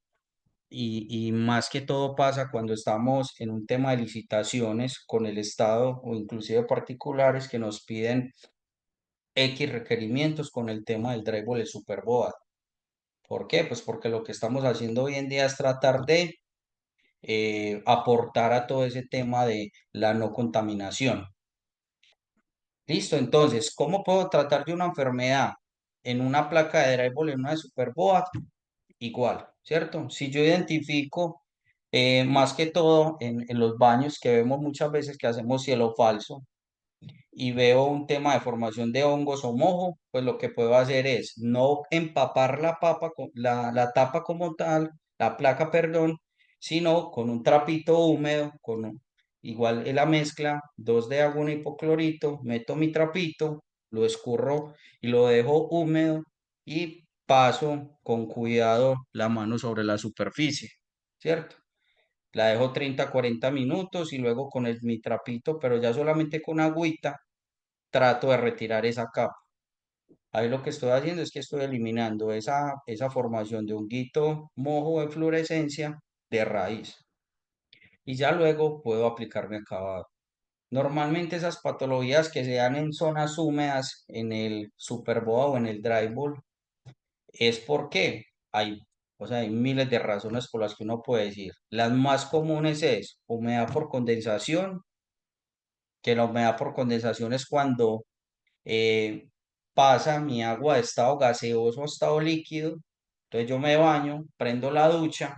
y más que todo pasa cuando estamos en un tema de licitaciones con el Estado o inclusive particulares que nos piden X requerimientos con el tema del drywall de Superboa. ¿Por qué? Pues porque lo que estamos haciendo hoy en día es tratar de aportar a todo ese tema de la no contaminación. Listo, entonces, ¿cómo puedo tratar de una enfermedad en una placa de drywall, en una de Superboa? Igual, ¿cierto? Si yo identifico, más que todo en los baños que vemos muchas veces que hacemos cielo falso, y veo un tema de formación de hongos o mojo, pues lo que puedo hacer es no empapar la papa, la tapa como tal, la placa, perdón, sino con un trapito húmedo, igual en la mezcla, dos de agua, un hipoclorito, meto mi trapito, lo escurro y lo dejo húmedo y paso con cuidado la mano sobre la superficie, ¿cierto? La dejo 30 40 minutos y luego con mi trapito, pero ya solamente con agüita trato de retirar esa capa. Ahí lo que estoy haciendo es que estoy eliminando esa formación de honguito, mojo de fluorescencia de raíz. Y ya luego puedo aplicarme acabado. Normalmente esas patologías que se dan en zonas húmedas, en el Superboa o en el drywall, es porque hay, o sea, hay miles de razones por las que uno puede decir. Las más comunes es humedad por condensación, que la humedad por condensación es cuando eh, pasa mi agua de estado gaseoso a estado líquido. Entonces yo me baño, prendo la ducha,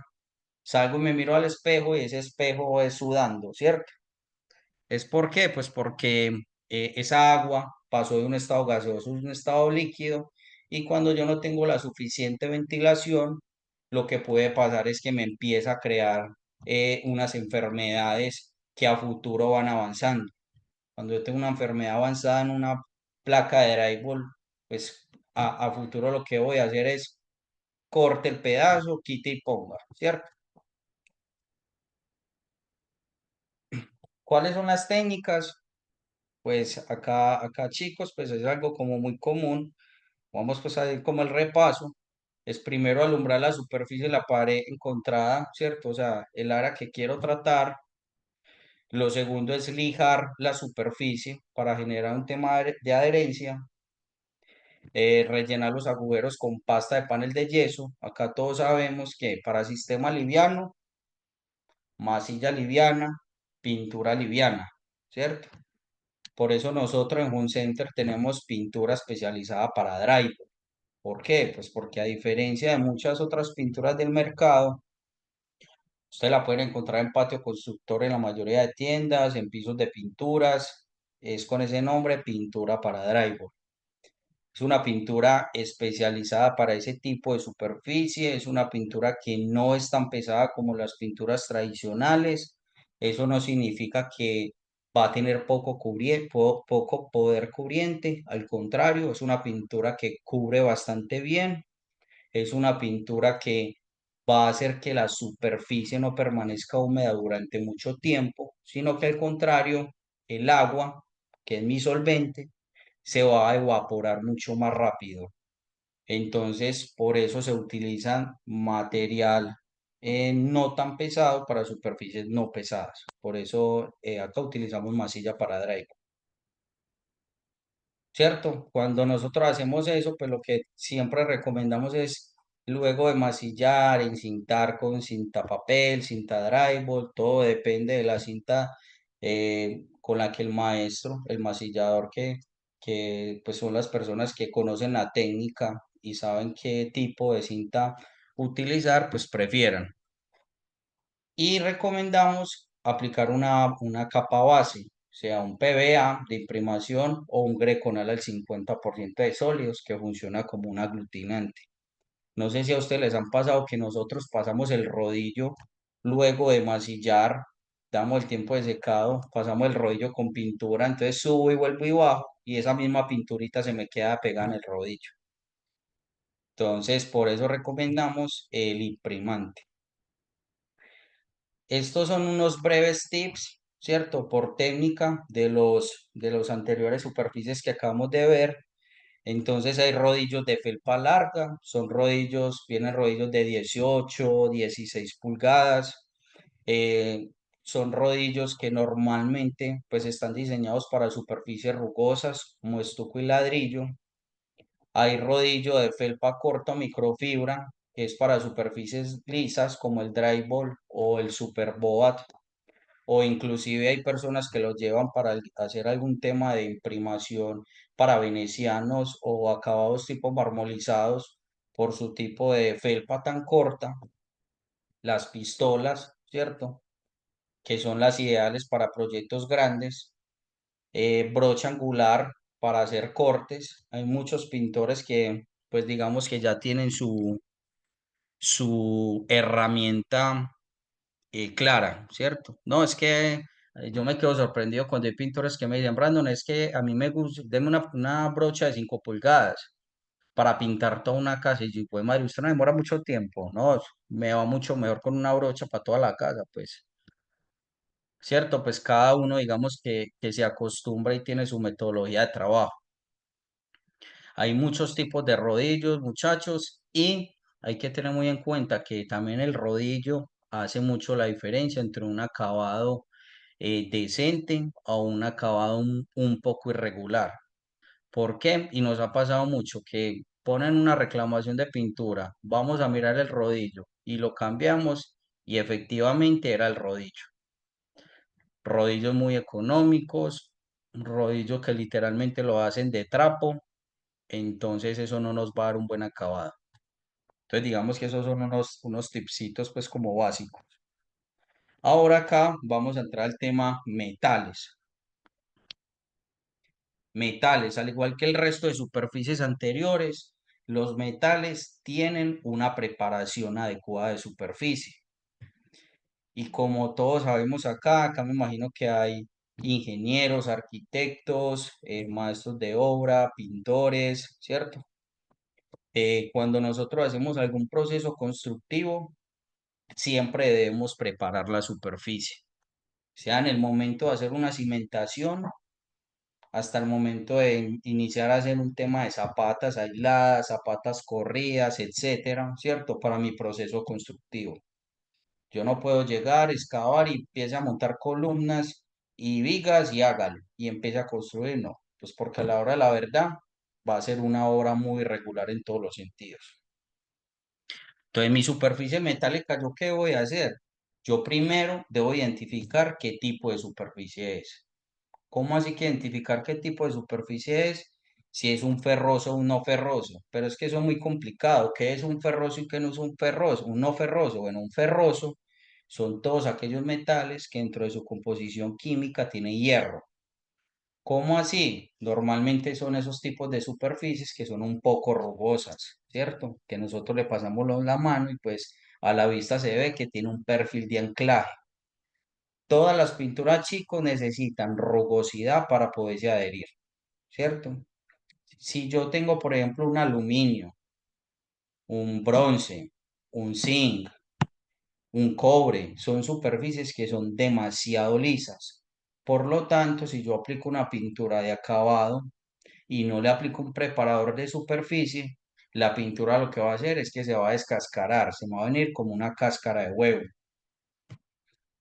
salgo y me miro al espejo y ese espejo es sudando, ¿cierto? ¿Es por qué? Pues porque esa agua pasó de un estado gaseoso a un estado líquido y cuando yo no tengo la suficiente ventilación, lo que puede pasar es que me empieza a crear unas enfermedades que a futuro van avanzando. Cuando yo tengo una enfermedad avanzada en una placa de drywall, pues a futuro lo que voy a hacer es corte el pedazo, quite y ponga, ¿cierto? ¿Cuáles son las técnicas? Pues acá chicos, pues es algo como muy común. Vamos pues a ir como el repaso. Es primero alumbrar la superficie de la pared encontrada, ¿cierto? O sea, el área que quiero tratar. Lo segundo es lijar la superficie para generar un tema de adherencia. Rellenar los agujeros con pasta de panel de yeso. Acá todos sabemos que para sistema liviano, masilla liviana, pintura liviana, ¿cierto? Por eso nosotros en Home Center tenemos pintura especializada para drive. ¿Por qué? Pues porque a diferencia de muchas otras pinturas del mercado, usted la puede encontrar en patio constructor en la mayoría de tiendas, en pisos de pinturas, es con ese nombre, pintura para drywall. Es una pintura especializada para ese tipo de superficie, es una pintura que no es tan pesada como las pinturas tradicionales. Eso no significa que va a tener poco poder cubriente, al contrario, es una pintura que cubre bastante bien, es una pintura que va a hacer que la superficie no permanezca húmeda durante mucho tiempo, sino que al contrario, el agua, que es mi solvente, se va a evaporar mucho más rápido. Entonces, por eso se utiliza material no tan pesado para superficies no pesadas. Por eso acá utilizamos masilla para drive. ¿Cierto? Cuando nosotros hacemos eso, pues lo que siempre recomendamos es luego de masillar, encintar con cinta papel, cinta drywall, todo depende de la cinta con la que el maestro, el masillador que pues son las personas que conocen la técnica y saben qué tipo de cinta utilizar, pues prefieran. y recomendamos aplicar una capa base, sea un PVA de imprimación o un Greconal al 50% de sólidos que funciona como un aglutinante. No sé si a ustedes les han pasado que nosotros pasamos el rodillo luego de masillar, damos el tiempo de secado, pasamos el rodillo con pintura, entonces subo y vuelvo y bajo y esa misma pinturita se me queda pegada en el rodillo. Entonces, por eso recomendamos el imprimante. Estos son unos breves tips, ¿cierto? Por técnica de los anteriores superficies que acabamos de ver. Entonces hay rodillos de felpa larga, vienen rodillos de 18, 16 pulgadas. eh, Son rodillos que normalmente pues están diseñados para superficies rugosas como estuco y ladrillo. Hay rodillo de felpa corta o microfibra, que es para superficies lisas como el drywall o el superboat, o inclusive hay personas que los llevan para hacer algún tema de imprimación para venecianos o acabados tipo marmolizados por su tipo de felpa tan corta, las pistolas, ¿cierto? Que son las ideales para proyectos grandes, brocha angular para hacer cortes. Hay muchos pintores que, pues digamos que ya tienen su herramienta clara, ¿cierto? No, es que yo me quedo sorprendido cuando hay pintores que me dicen, Brandon, es que a mí me gusta, deme una brocha de 5 pulgadas para pintar toda una casa. Y yo, pues madre, usted no demora mucho tiempo, no, me va mucho mejor con una brocha para toda la casa, pues, ¿cierto? Pues cada uno, digamos que se acostumbra y tiene su metodología de trabajo. Hay muchos tipos de rodillos, muchachos, y hay que tener muy en cuenta que también el rodillo hace mucho la diferencia entre un acabado decente o un acabado un poco irregular. ¿Por qué? Y nos ha pasado mucho que ponen una reclamación de pintura, vamos a mirar el rodillo y lo cambiamos y efectivamente era el rodillo. Rodillos muy económicos, rodillos que literalmente lo hacen de trapo, entonces eso no nos va a dar un buen acabado. Entonces digamos que esos son unos tipsitos pues como básicos. Ahora acá vamos a entrar al tema metales. Metales, al igual que el resto de superficies anteriores, los metales tienen una preparación adecuada de superficie. Y como todos sabemos acá me imagino que hay ingenieros, arquitectos, maestros de obra, pintores, ¿cierto? Cuando nosotros hacemos algún proceso constructivo, siempre debemos preparar la superficie, sea en el momento de hacer una cimentación hasta el momento de iniciar a hacer un tema de zapatas aisladas, zapatas corridas, etcétera, ¿cierto? Para mi proceso constructivo. Yo no puedo llegar, excavar y empiece a montar columnas y vigas y hágalo y empiece a construir, no, pues porque a la hora de la verdad va a ser una obra muy irregular en todos los sentidos. Entonces, mi superficie metálica, ¿yo qué voy a hacer? Yo primero debo identificar qué tipo de superficie es. ¿Cómo así que identificar qué tipo de superficie es? Si es un ferroso o un no ferroso. Pero es que eso es muy complicado. ¿Qué es un ferroso y qué no es un ferroso? Un no ferroso. Bueno, un ferroso son todos aquellos metales que dentro de su composición química tiene hierro. ¿Cómo así? Normalmente son esos tipos de superficies que son un poco rugosas, ¿cierto? Que nosotros le pasamos la mano y pues a la vista se ve que tiene un perfil de anclaje. Todas las pinturas, chicos, necesitan rugosidad para poderse adherir, ¿cierto? Si yo tengo, por ejemplo, un aluminio, un bronce, un zinc, un cobre, son superficies que son demasiado lisas. Por lo tanto, si yo aplico una pintura de acabado y no le aplico un preparador de superficie, la pintura lo que va a hacer es que se va a descascarar, se me va a venir como una cáscara de huevo.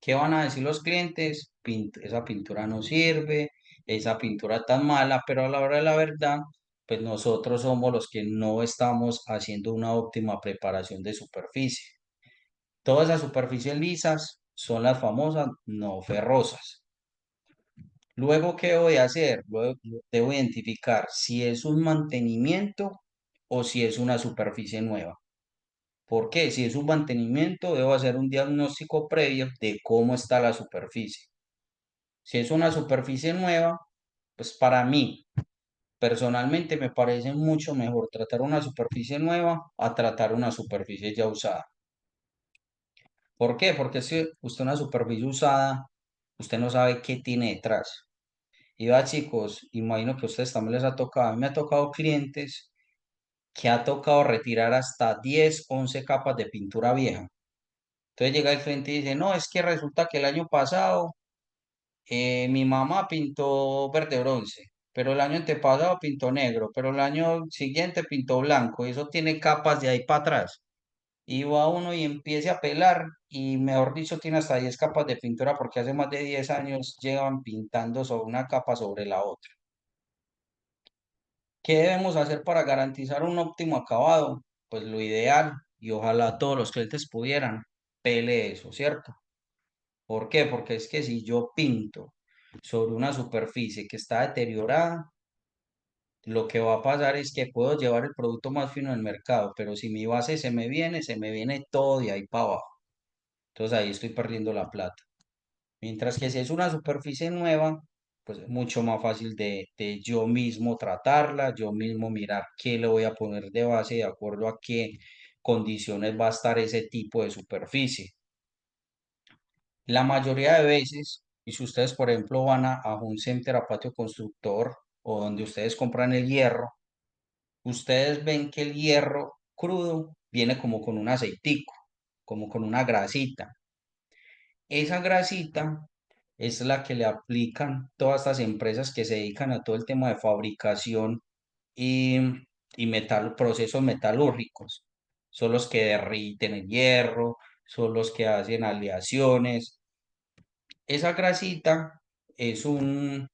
¿Qué van a decir los clientes? Esa pintura no sirve, esa pintura tan mala, pero a la hora de la verdad, pues nosotros somos los que no estamos haciendo una óptima preparación de superficie. Todas las superficies lisas son las famosas no ferrosas. Luego, ¿qué voy a hacer? Luego debo identificar si es un mantenimiento o si es una superficie nueva. ¿Por qué? Si es un mantenimiento, debo hacer un diagnóstico previo de cómo está la superficie. Si es una superficie nueva, pues para mí, personalmente, me parece mucho mejor tratar una superficie nueva a tratar una superficie ya usada. ¿Por qué? Porque si usted una superficie usada, usted no sabe qué tiene detrás. Y va, chicos, imagino que a ustedes también les ha tocado. A mí me ha tocado clientes que ha tocado retirar hasta 10 11 capas de pintura vieja. Entonces llega el cliente y dice, no, es que resulta que el año pasado mi mamá pintó verde bronce, pero el año antepasado pintó negro, pero el año siguiente pintó blanco, y eso tiene capas de ahí para atrás. Y va uno y empiece a pelar, y mejor dicho, tiene hasta 10 capas de pintura porque hace más de 10 años llevan pintando sobre una capa sobre la otra. ¿Qué debemos hacer para garantizar un óptimo acabado? Pues lo ideal, y ojalá todos los clientes pudieran, pele eso, ¿cierto? ¿Por qué? Porque es que si yo pinto sobre una superficie que está deteriorada, lo que va a pasar es que puedo llevar el producto más fino del mercado, pero si mi base se me viene todo de ahí para abajo. Entonces ahí estoy perdiendo la plata. Mientras que si es una superficie nueva, pues es mucho más fácil de yo mismo tratarla, yo mismo mirar qué le voy a poner de base de acuerdo a qué condiciones va a estar ese tipo de superficie. La mayoría de veces, y si ustedes, por ejemplo, van a un center, a patio constructor o donde ustedes compran el hierro, ustedes ven que el hierro crudo viene como con un aceitico, como con una grasita. Esa grasita es la que le aplican todas estas empresas que se dedican a todo el tema de fabricación y, procesos metalúrgicos. Son los que derriten el hierro, son los que hacen aleaciones. Esa grasita es un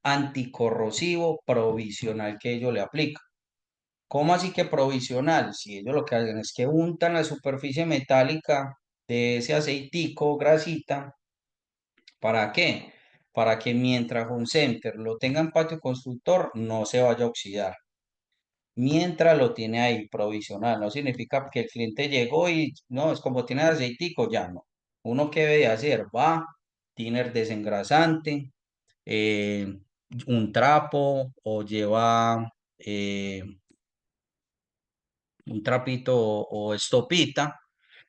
anticorrosivo provisional que ellos le aplican. ¿Cómo así que provisional? Si ellos lo que hacen es que untan la superficie metálica de ese aceitico, grasita, ¿para qué? Para que mientras un center lo tenga en patio constructor, no se vaya a oxidar. Mientras lo tiene ahí provisional, no significa que el cliente llegó y no, es como tiene aceitico, ya no. Uno que debe hacer, va, tiene el desengrasante, eh, un trapo o lleva un trapito o estopita,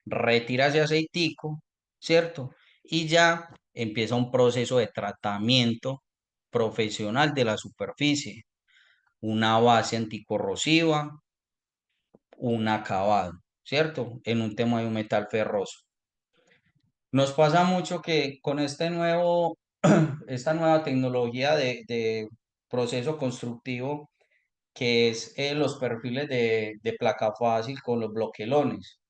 retira ese aceitico, ¿cierto? Y ya empieza un proceso de tratamiento profesional de la superficie, una base anticorrosiva, un acabado, ¿cierto? En un tema de un metal ferroso. Nos pasa mucho que con esta nueva tecnología de proceso constructivo, que es los perfiles de placa fácil con los bloquelones.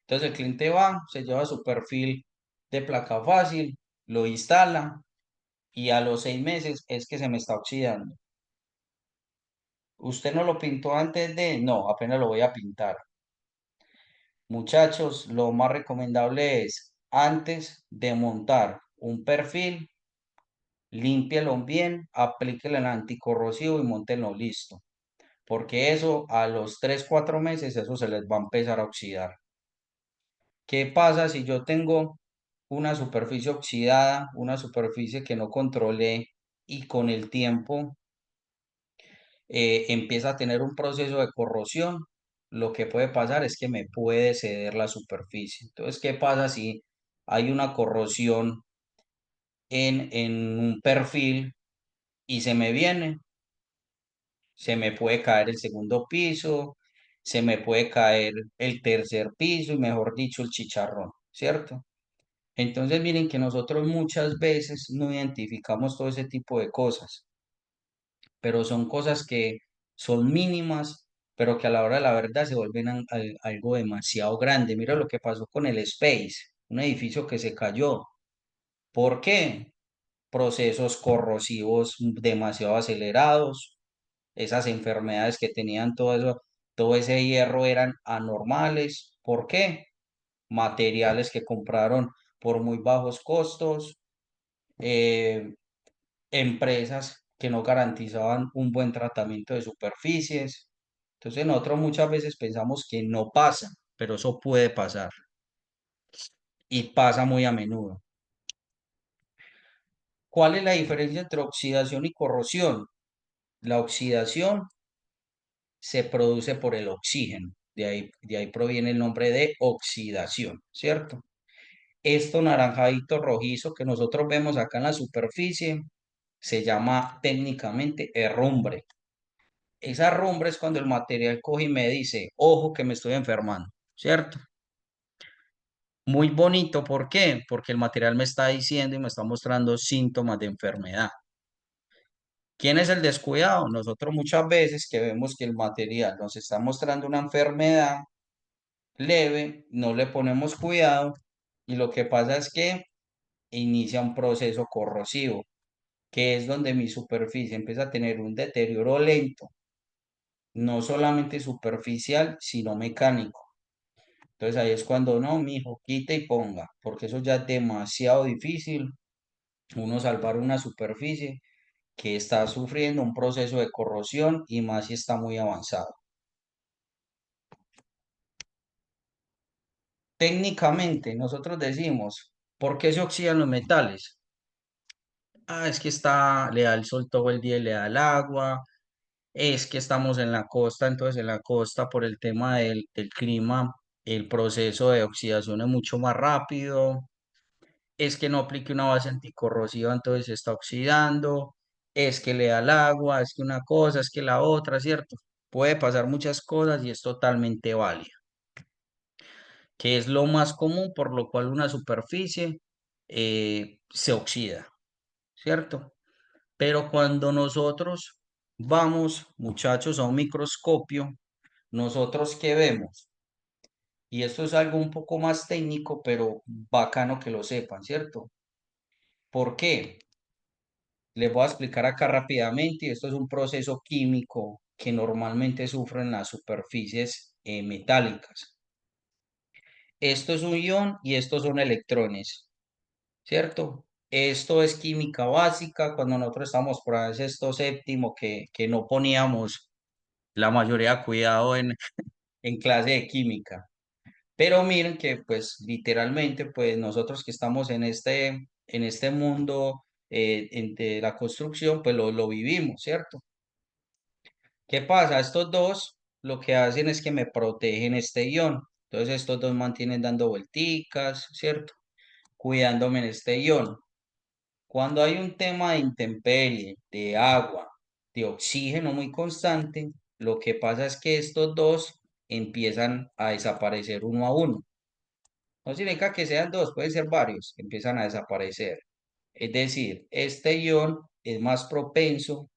Entonces el cliente va, se lleva su perfil de placa fácil, lo instala y a los 6 meses es que se me está oxidando. ¿Usted no lo pintó antes de? No, apenas lo voy a pintar. Muchachos, lo más recomendable es antes de montar un perfil, límpielo bien, aplíquele el anticorrosivo y montenlo listo. Porque eso a los 3 4 meses eso se les va a empezar a oxidar. ¿Qué pasa si yo tengo una superficie oxidada, una superficie que no controlé y con el tiempo empieza a tener un proceso de corrosión? Lo que puede pasar es que me puede ceder la superficie. Entonces, ¿qué pasa si hay una corrosión en un perfil y se me viene? Se me puede caer el segundo piso, se me puede caer el tercer piso y mejor dicho el chicharrón, ¿cierto? Entonces, miren que nosotros muchas veces no identificamos todo ese tipo de cosas, pero son cosas que son mínimas, pero que a la hora de la verdad se vuelven algo demasiado grande. Mira lo que pasó con el Space, un edificio que se cayó. ¿Por qué? Procesos corrosivos demasiado acelerados, esas enfermedades que tenían todo eso, todo ese hierro eran anormales. ¿Por qué? Materiales que compraron por muy bajos costos, eh, empresas que no garantizaban un buen tratamiento de superficies. Entonces nosotros muchas veces pensamos que no pasa, pero eso puede pasar y pasa muy a menudo. ¿Cuál es la diferencia entre oxidación y corrosión? La oxidación se produce por el oxígeno, de ahí proviene el nombre de oxidación, ¿cierto? Esto naranjadito rojizo que nosotros vemos acá en la superficie se llama técnicamente herrumbre. Esa herrumbre es cuando el material coge y me dice, ojo que me estoy enfermando, ¿cierto? Muy bonito, ¿por qué? Porque el material me está diciendo y me está mostrando síntomas de enfermedad. ¿Quién es el descuidado? Nosotros muchas veces que vemos que el material nos está mostrando una enfermedad leve, no le ponemos cuidado y lo que pasa es que inicia un proceso corrosivo, que es donde mi superficie empieza a tener un deterioro lento, no solamente superficial, sino mecánico. Entonces ahí es cuando no, mijo, quita y ponga, porque eso ya es demasiado difícil, uno salvar una superficie que está sufriendo un proceso de corrosión y más si está muy avanzado. Técnicamente, nosotros decimos, ¿por qué se oxidan los metales? Ah, es que le da el sol todo el día y le da el agua. Es que estamos en la costa, entonces en la costa por el tema del clima, el proceso de oxidación es mucho más rápido. Es que no aplique una base anticorrosiva, entonces se está oxidando. Es que le da el agua, es que una cosa, es que la otra, ¿cierto? Puede pasar muchas cosas y es totalmente válido, que es lo más común por lo cual una superficie se oxida, ¿cierto? Pero cuando nosotros vamos, muchachos, a un microscopio, nosotros qué vemos, y esto es algo un poco más técnico, pero bacano que lo sepan, ¿cierto? ¿Por qué? Les voy a explicar acá rápidamente, y esto es un proceso químico que normalmente sufren las superficies metálicas. Esto es un ion y estos son electrones, ¿cierto? Esto es química básica, cuando nosotros estamos por ahí sexto, séptimo, que no poníamos la mayoría de cuidado en clase de química. Pero miren que pues literalmente pues nosotros que estamos en este mundo de la construcción pues lo vivimos, ¿cierto? ¿Qué pasa? Estos dos lo que hacen es que me protegen este ion. Entonces estos dos mantienen dando vuelticas, ¿cierto? Cuidándome en este ion. Cuando hay un tema de intemperie, de agua, de oxígeno muy constante, lo que pasa es que estos dos empiezan a desaparecer uno a uno. No significa que sean dos, pueden ser varios, empiezan a desaparecer. Es decir, este ion es más propenso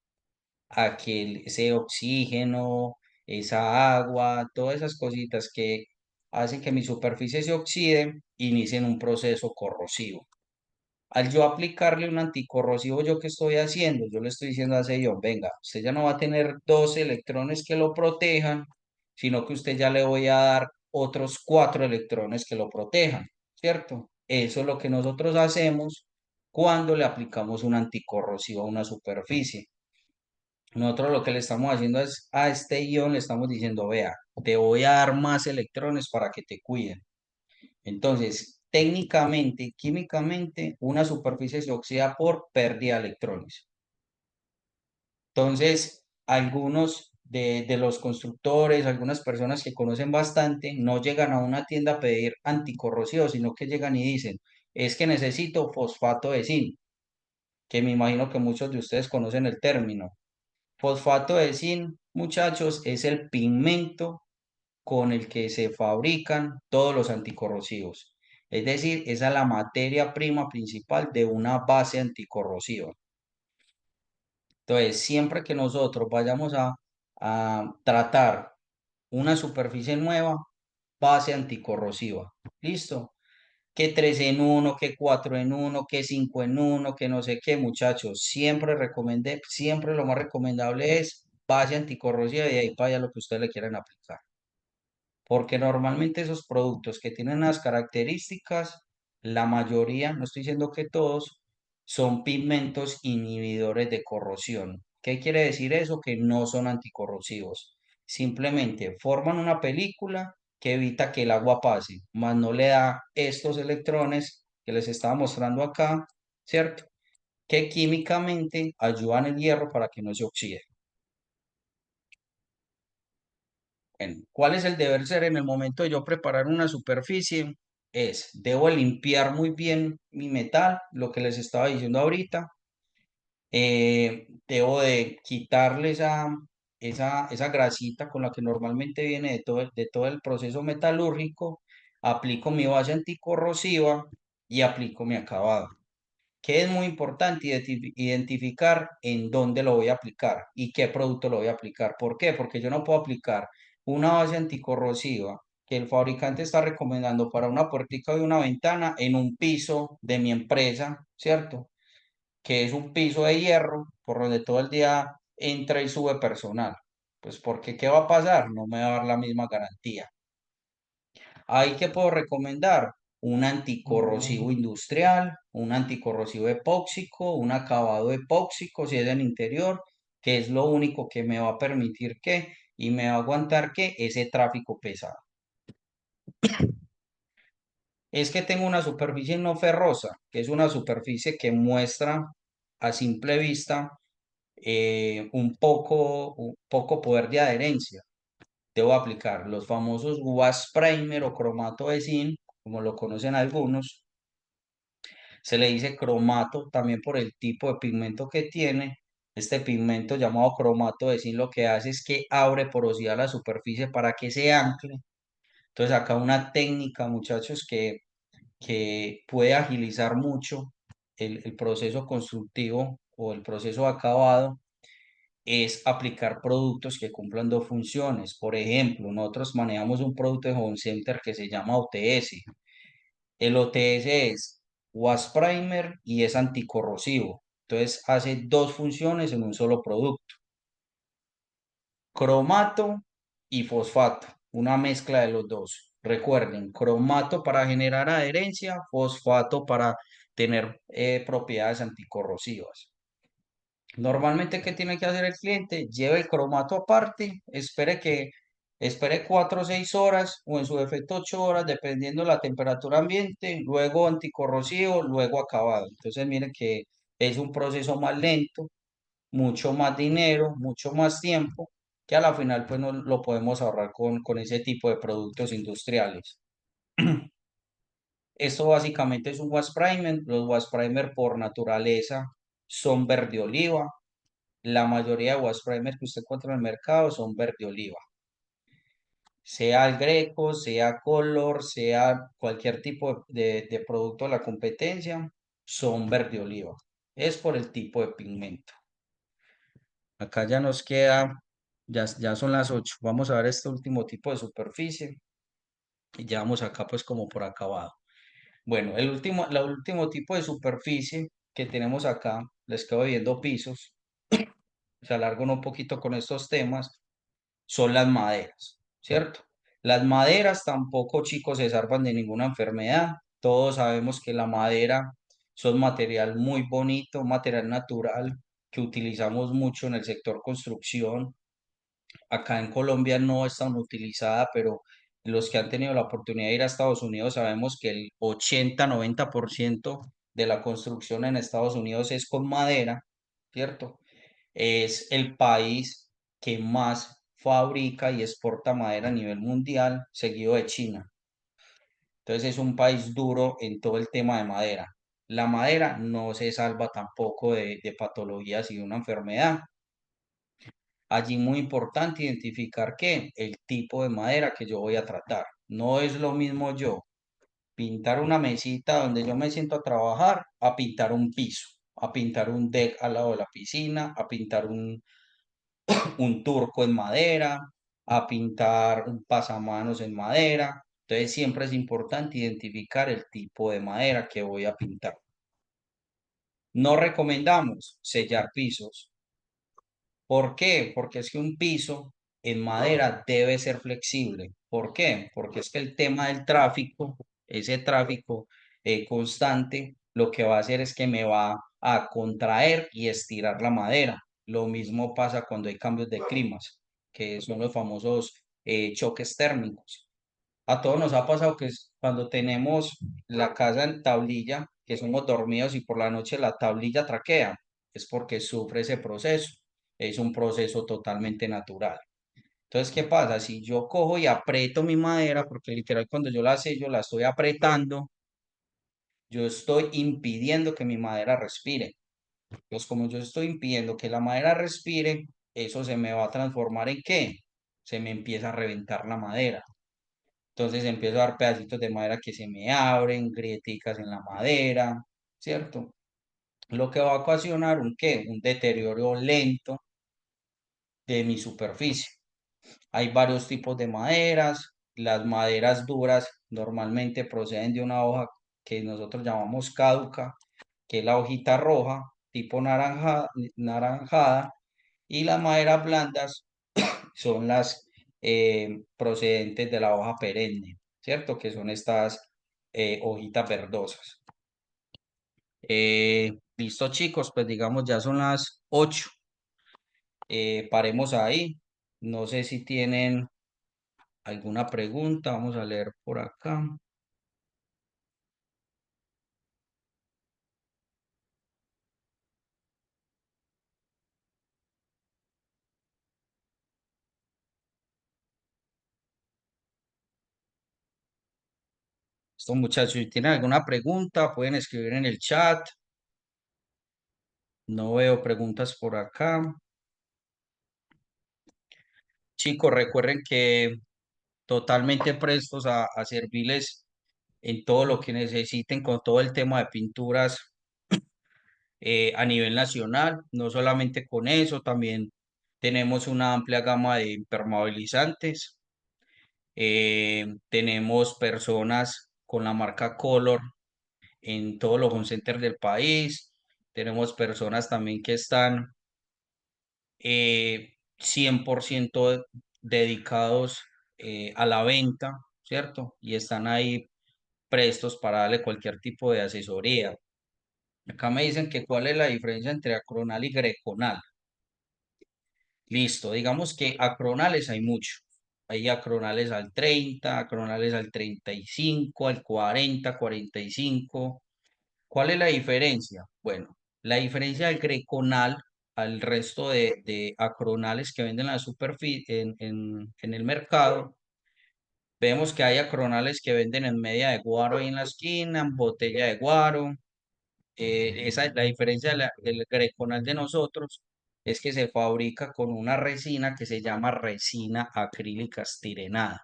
a que ese oxígeno, esa agua, todas esas cositas que hacen que mi superficie se oxide, inicien un proceso corrosivo. Al yo aplicarle un anticorrosivo, ¿yo qué estoy haciendo? Yo le estoy diciendo a ese ion, venga, usted ya no va a tener dos electrones que lo protejan, sino que usted ya le voy a dar otros cuatro electrones que lo protejan, ¿cierto? Eso es lo que nosotros hacemos cuando le aplicamos un anticorrosivo a una superficie. Nosotros lo que le estamos haciendo es a este ion le estamos diciendo, vea, te voy a dar más electrones para que te cuiden. Entonces, técnicamente, químicamente, una superficie se oxida por pérdida de electrones. Entonces, algunos de los constructores, algunas personas que conocen bastante, no llegan a una tienda a pedir anticorrosivo, sino que llegan y dicen, es que necesito fosfato de zinc, que me imagino que muchos de ustedes conocen el término. Fosfato de zinc, muchachos, es el pigmento con el que se fabrican todos los anticorrosivos. Es decir, esa es la materia prima principal de una base anticorrosiva. Entonces, siempre que nosotros vayamos a tratar una superficie nueva, base anticorrosiva. ¿Listo? Que 3 en uno, que 4 en uno, que 5 en uno, que no sé qué, muchachos. Siempre lo más recomendable es base anticorrosiva y de ahí para allá lo que ustedes le quieran aplicar. Porque normalmente esos productos que tienen las características, la mayoría, no estoy diciendo que todos, son pigmentos inhibidores de corrosión. ¿Qué quiere decir eso? Que no son anticorrosivos. simplemente forman una película que evita que el agua pase, más no le da estos electrones que les estaba mostrando acá, ¿cierto? Que químicamente ayudan el hierro para que no se oxide. Bueno, ¿cuál es el deber ser en el momento de yo preparar una superficie? Debo limpiar muy bien mi metal, lo que les estaba diciendo ahorita. Debo de quitarle esa grasita con la que normalmente viene de todo el proceso metalúrgico. Aplico mi base anticorrosiva y aplico mi acabado, que es muy importante identificar en dónde lo voy a aplicar y qué producto lo voy a aplicar. ¿Por qué? Porque yo no puedo aplicar una base anticorrosiva que el fabricante está recomendando para una puertica de una ventana en un piso de mi empresa, ¿cierto? Que es un piso de hierro por donde todo el día entra y sube personal. Pues porque, ¿qué va a pasar? No me va a dar la misma garantía. Ahí que puedo recomendar un anticorrosivo industrial, un anticorrosivo epóxico, un acabado epóxico si es en interior, que es lo único que me va a permitir que y me va a aguantar que ese tráfico pesado. Es que tengo una superficie no ferrosa, que es una superficie que muestra a simple vista un poco poder de adherencia. Debo aplicar los famosos wax primer o cromato de zinc, como lo conocen algunos. Se le dice cromato también por el tipo de pigmento que tiene. Este pigmento llamado cromato de zinc lo que hace es que abre porosidad a la superficie para que se ancle. Entonces acá una técnica, muchachos, que puede agilizar mucho el proceso constructivo o el proceso de acabado es aplicar productos que cumplan dos funciones. Por ejemplo, nosotros manejamos un producto de Home Center que se llama OTS. El OTS es wash primer y es anticorrosivo. Entonces hace dos funciones en un solo producto. Cromato y fosfato, una mezcla de los dos. Recuerden, cromato para generar adherencia, fosfato para tener propiedades anticorrosivas. Normalmente, ¿qué tiene que hacer el cliente? Lleve el cromato aparte, espere 4 o 6 horas o en su defecto 8 horas, dependiendo la temperatura ambiente, luego anticorrosivo, luego acabado. Entonces, miren que es un proceso más lento, mucho más dinero, mucho más tiempo, que a la final pues no lo podemos ahorrar con ese tipo de productos industriales. Esto básicamente es un wash primer. Los wash primer por naturaleza son verde oliva. La mayoría de wash primer que usted encuentra en el mercado son verde oliva. Sea el Greco, sea Color, sea cualquier tipo de producto de la competencia, son verde oliva. Es por el tipo de pigmento. Acá ya nos queda, ya son las 8. Vamos a ver este último tipo de superficie y ya vamos acá pues como por acabado. Bueno, el último tipo de superficie que tenemos acá, les quedo viendo pisos, se alargan un poquito con estos temas, son las maderas, ¿cierto? Las maderas tampoco, chicos, se salvan de ninguna enfermedad. Todos sabemos que la madera son material muy bonito, material natural que utilizamos mucho en el sector construcción. Acá en Colombia no es tan utilizada, pero los que han tenido la oportunidad de ir a Estados Unidos sabemos que el 80-90% de la construcción en Estados Unidos es con madera, ¿cierto? Es el país que más fabrica y exporta madera a nivel mundial, seguido de China. Entonces es un país duro en todo el tema de madera. La madera no se salva tampoco de patologías y de una enfermedad. Allí muy importante identificar que el tipo de madera que yo voy a tratar. No es lo mismo yo pintar una mesita donde yo me siento a trabajar, a pintar un piso, a pintar un deck al lado de la piscina, a pintar un turco en madera, a pintar un pasamanos en madera. Entonces siempre es importante identificar el tipo de madera que voy a pintar. No recomendamos sellar pisos. ¿Por qué? Porque es que un piso en madera debe ser flexible. ¿Por qué? Porque es que el tema del tráfico, ese tráfico constante, lo que va a hacer es que me va a contraer y estirar la madera. Lo mismo pasa cuando hay cambios de climas. que son los famosos choques térmicos. A todos nos ha pasado que cuando tenemos la casa en tablilla, que somos dormidos y por la noche la tablilla traquea, es porque sufre ese proceso. Es un proceso totalmente natural. Entonces, ¿qué pasa? Si yo cojo y aprieto mi madera, porque literal cuando yo la sello la estoy apretando, yo estoy impidiendo que mi madera respire. Pues como yo estoy impidiendo que la madera respire, eso se me va a transformar en ¿qué? Se me empieza a reventar la madera. Entonces empiezo a dar pedacitos de madera que se me abren, grieticas en la madera, ¿cierto? Lo que va a ocasionar un ¿qué? Un deterioro lento de mi superficie. Hay varios tipos de maderas. Las maderas duras normalmente proceden de una hoja que nosotros llamamos caduca, que es la hojita roja, tipo naranjada, y las maderas blandas son las procedentes de la hoja perenne, ¿cierto? Que son estas hojitas verdosas. Listo, chicos, pues digamos ya son las 8. Paremos ahí. No sé si tienen alguna pregunta. Vamos a leer por acá. Estos muchachos, si tienen alguna pregunta, pueden escribir en el chat. No veo preguntas por acá. Chicos, recuerden que totalmente prestos a servirles en todo lo que necesiten con todo el tema de pinturas a nivel nacional. No solamente con eso, también tenemos una amplia gama de impermeabilizantes. Tenemos personas con la marca Color en todos los home centers del país. Tenemos personas también que están 100% dedicados a la venta, ¿cierto? Y están ahí prestos para darle cualquier tipo de asesoría. Acá me dicen que cuál es la diferencia entre acronal y greconal. Listo, digamos que acronales hay mucho. Hay acronales al 30, acronales al 35, al 40, 45. ¿Cuál es la diferencia? Bueno, la diferencia del greconal al resto de acronales que venden en la superficie en el mercado. Vemos que hay acronales que venden en media de guaro ahí en la esquina, en botella de guaro. Esa es la diferencia del greconal de nosotros, es que se fabrica con una resina que se llama resina acrílica estirenada.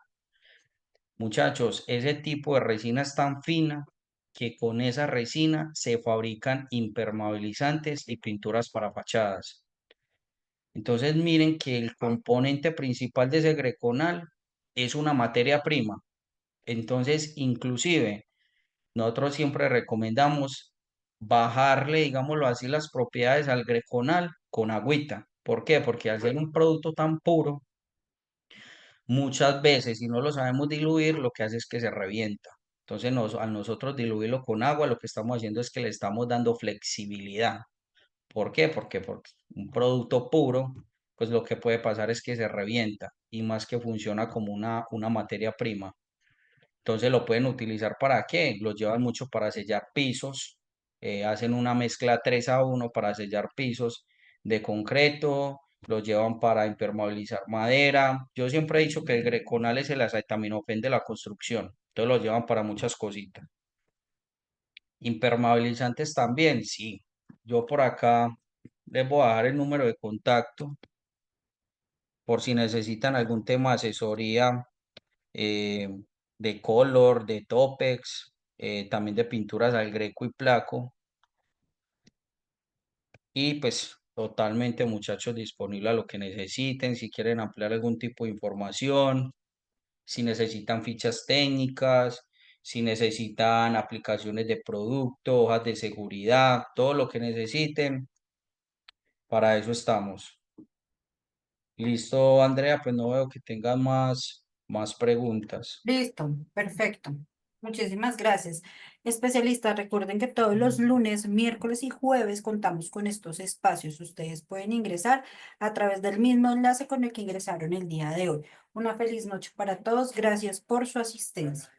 Muchachos, ese tipo de resina es tan fina que con esa resina se fabrican impermeabilizantes y pinturas para fachadas. Entonces miren que el componente principal de ese greconal es una materia prima. Entonces, inclusive, nosotros siempre recomendamos bajarle, digámoslo así, las propiedades al greconal con agüita. ¿Por qué? Porque al ser un producto tan puro, muchas veces, si no lo sabemos diluir, lo que hace es que se revienta. Entonces, al nosotros diluirlo con agua, lo que estamos haciendo es que le estamos dando flexibilidad. ¿Por qué? Porque un producto puro, pues lo que puede pasar es que se revienta y más que funciona como una materia prima. Entonces lo pueden utilizar ¿para qué? Lo llevan mucho para sellar pisos, hacen una mezcla 3-1 para sellar pisos de concreto, lo llevan para impermeabilizar madera. Yo siempre he dicho que el Greconal es el acetaminofén de la construcción, entonces lo llevan para muchas cositas. Impermeabilizantes también, sí. Yo por acá les voy a dejar el número de contacto por si necesitan algún tema de asesoría eh, de color, de Topex, también de pinturas al greco y placo. Y pues totalmente muchachos disponible a lo que necesiten, si quieren ampliar algún tipo de información, si necesitan fichas técnicas, si necesitan aplicaciones de producto, hojas de seguridad, todo lo que necesiten, para eso estamos. Listo, Andrea, pues no veo que tengan más preguntas. Listo, perfecto. Muchísimas gracias. Especialistas, recuerden que todos los lunes, miércoles y jueves contamos con estos espacios. Ustedes pueden ingresar a través del mismo enlace con el que ingresaron el día de hoy. Una feliz noche para todos. Gracias por su asistencia.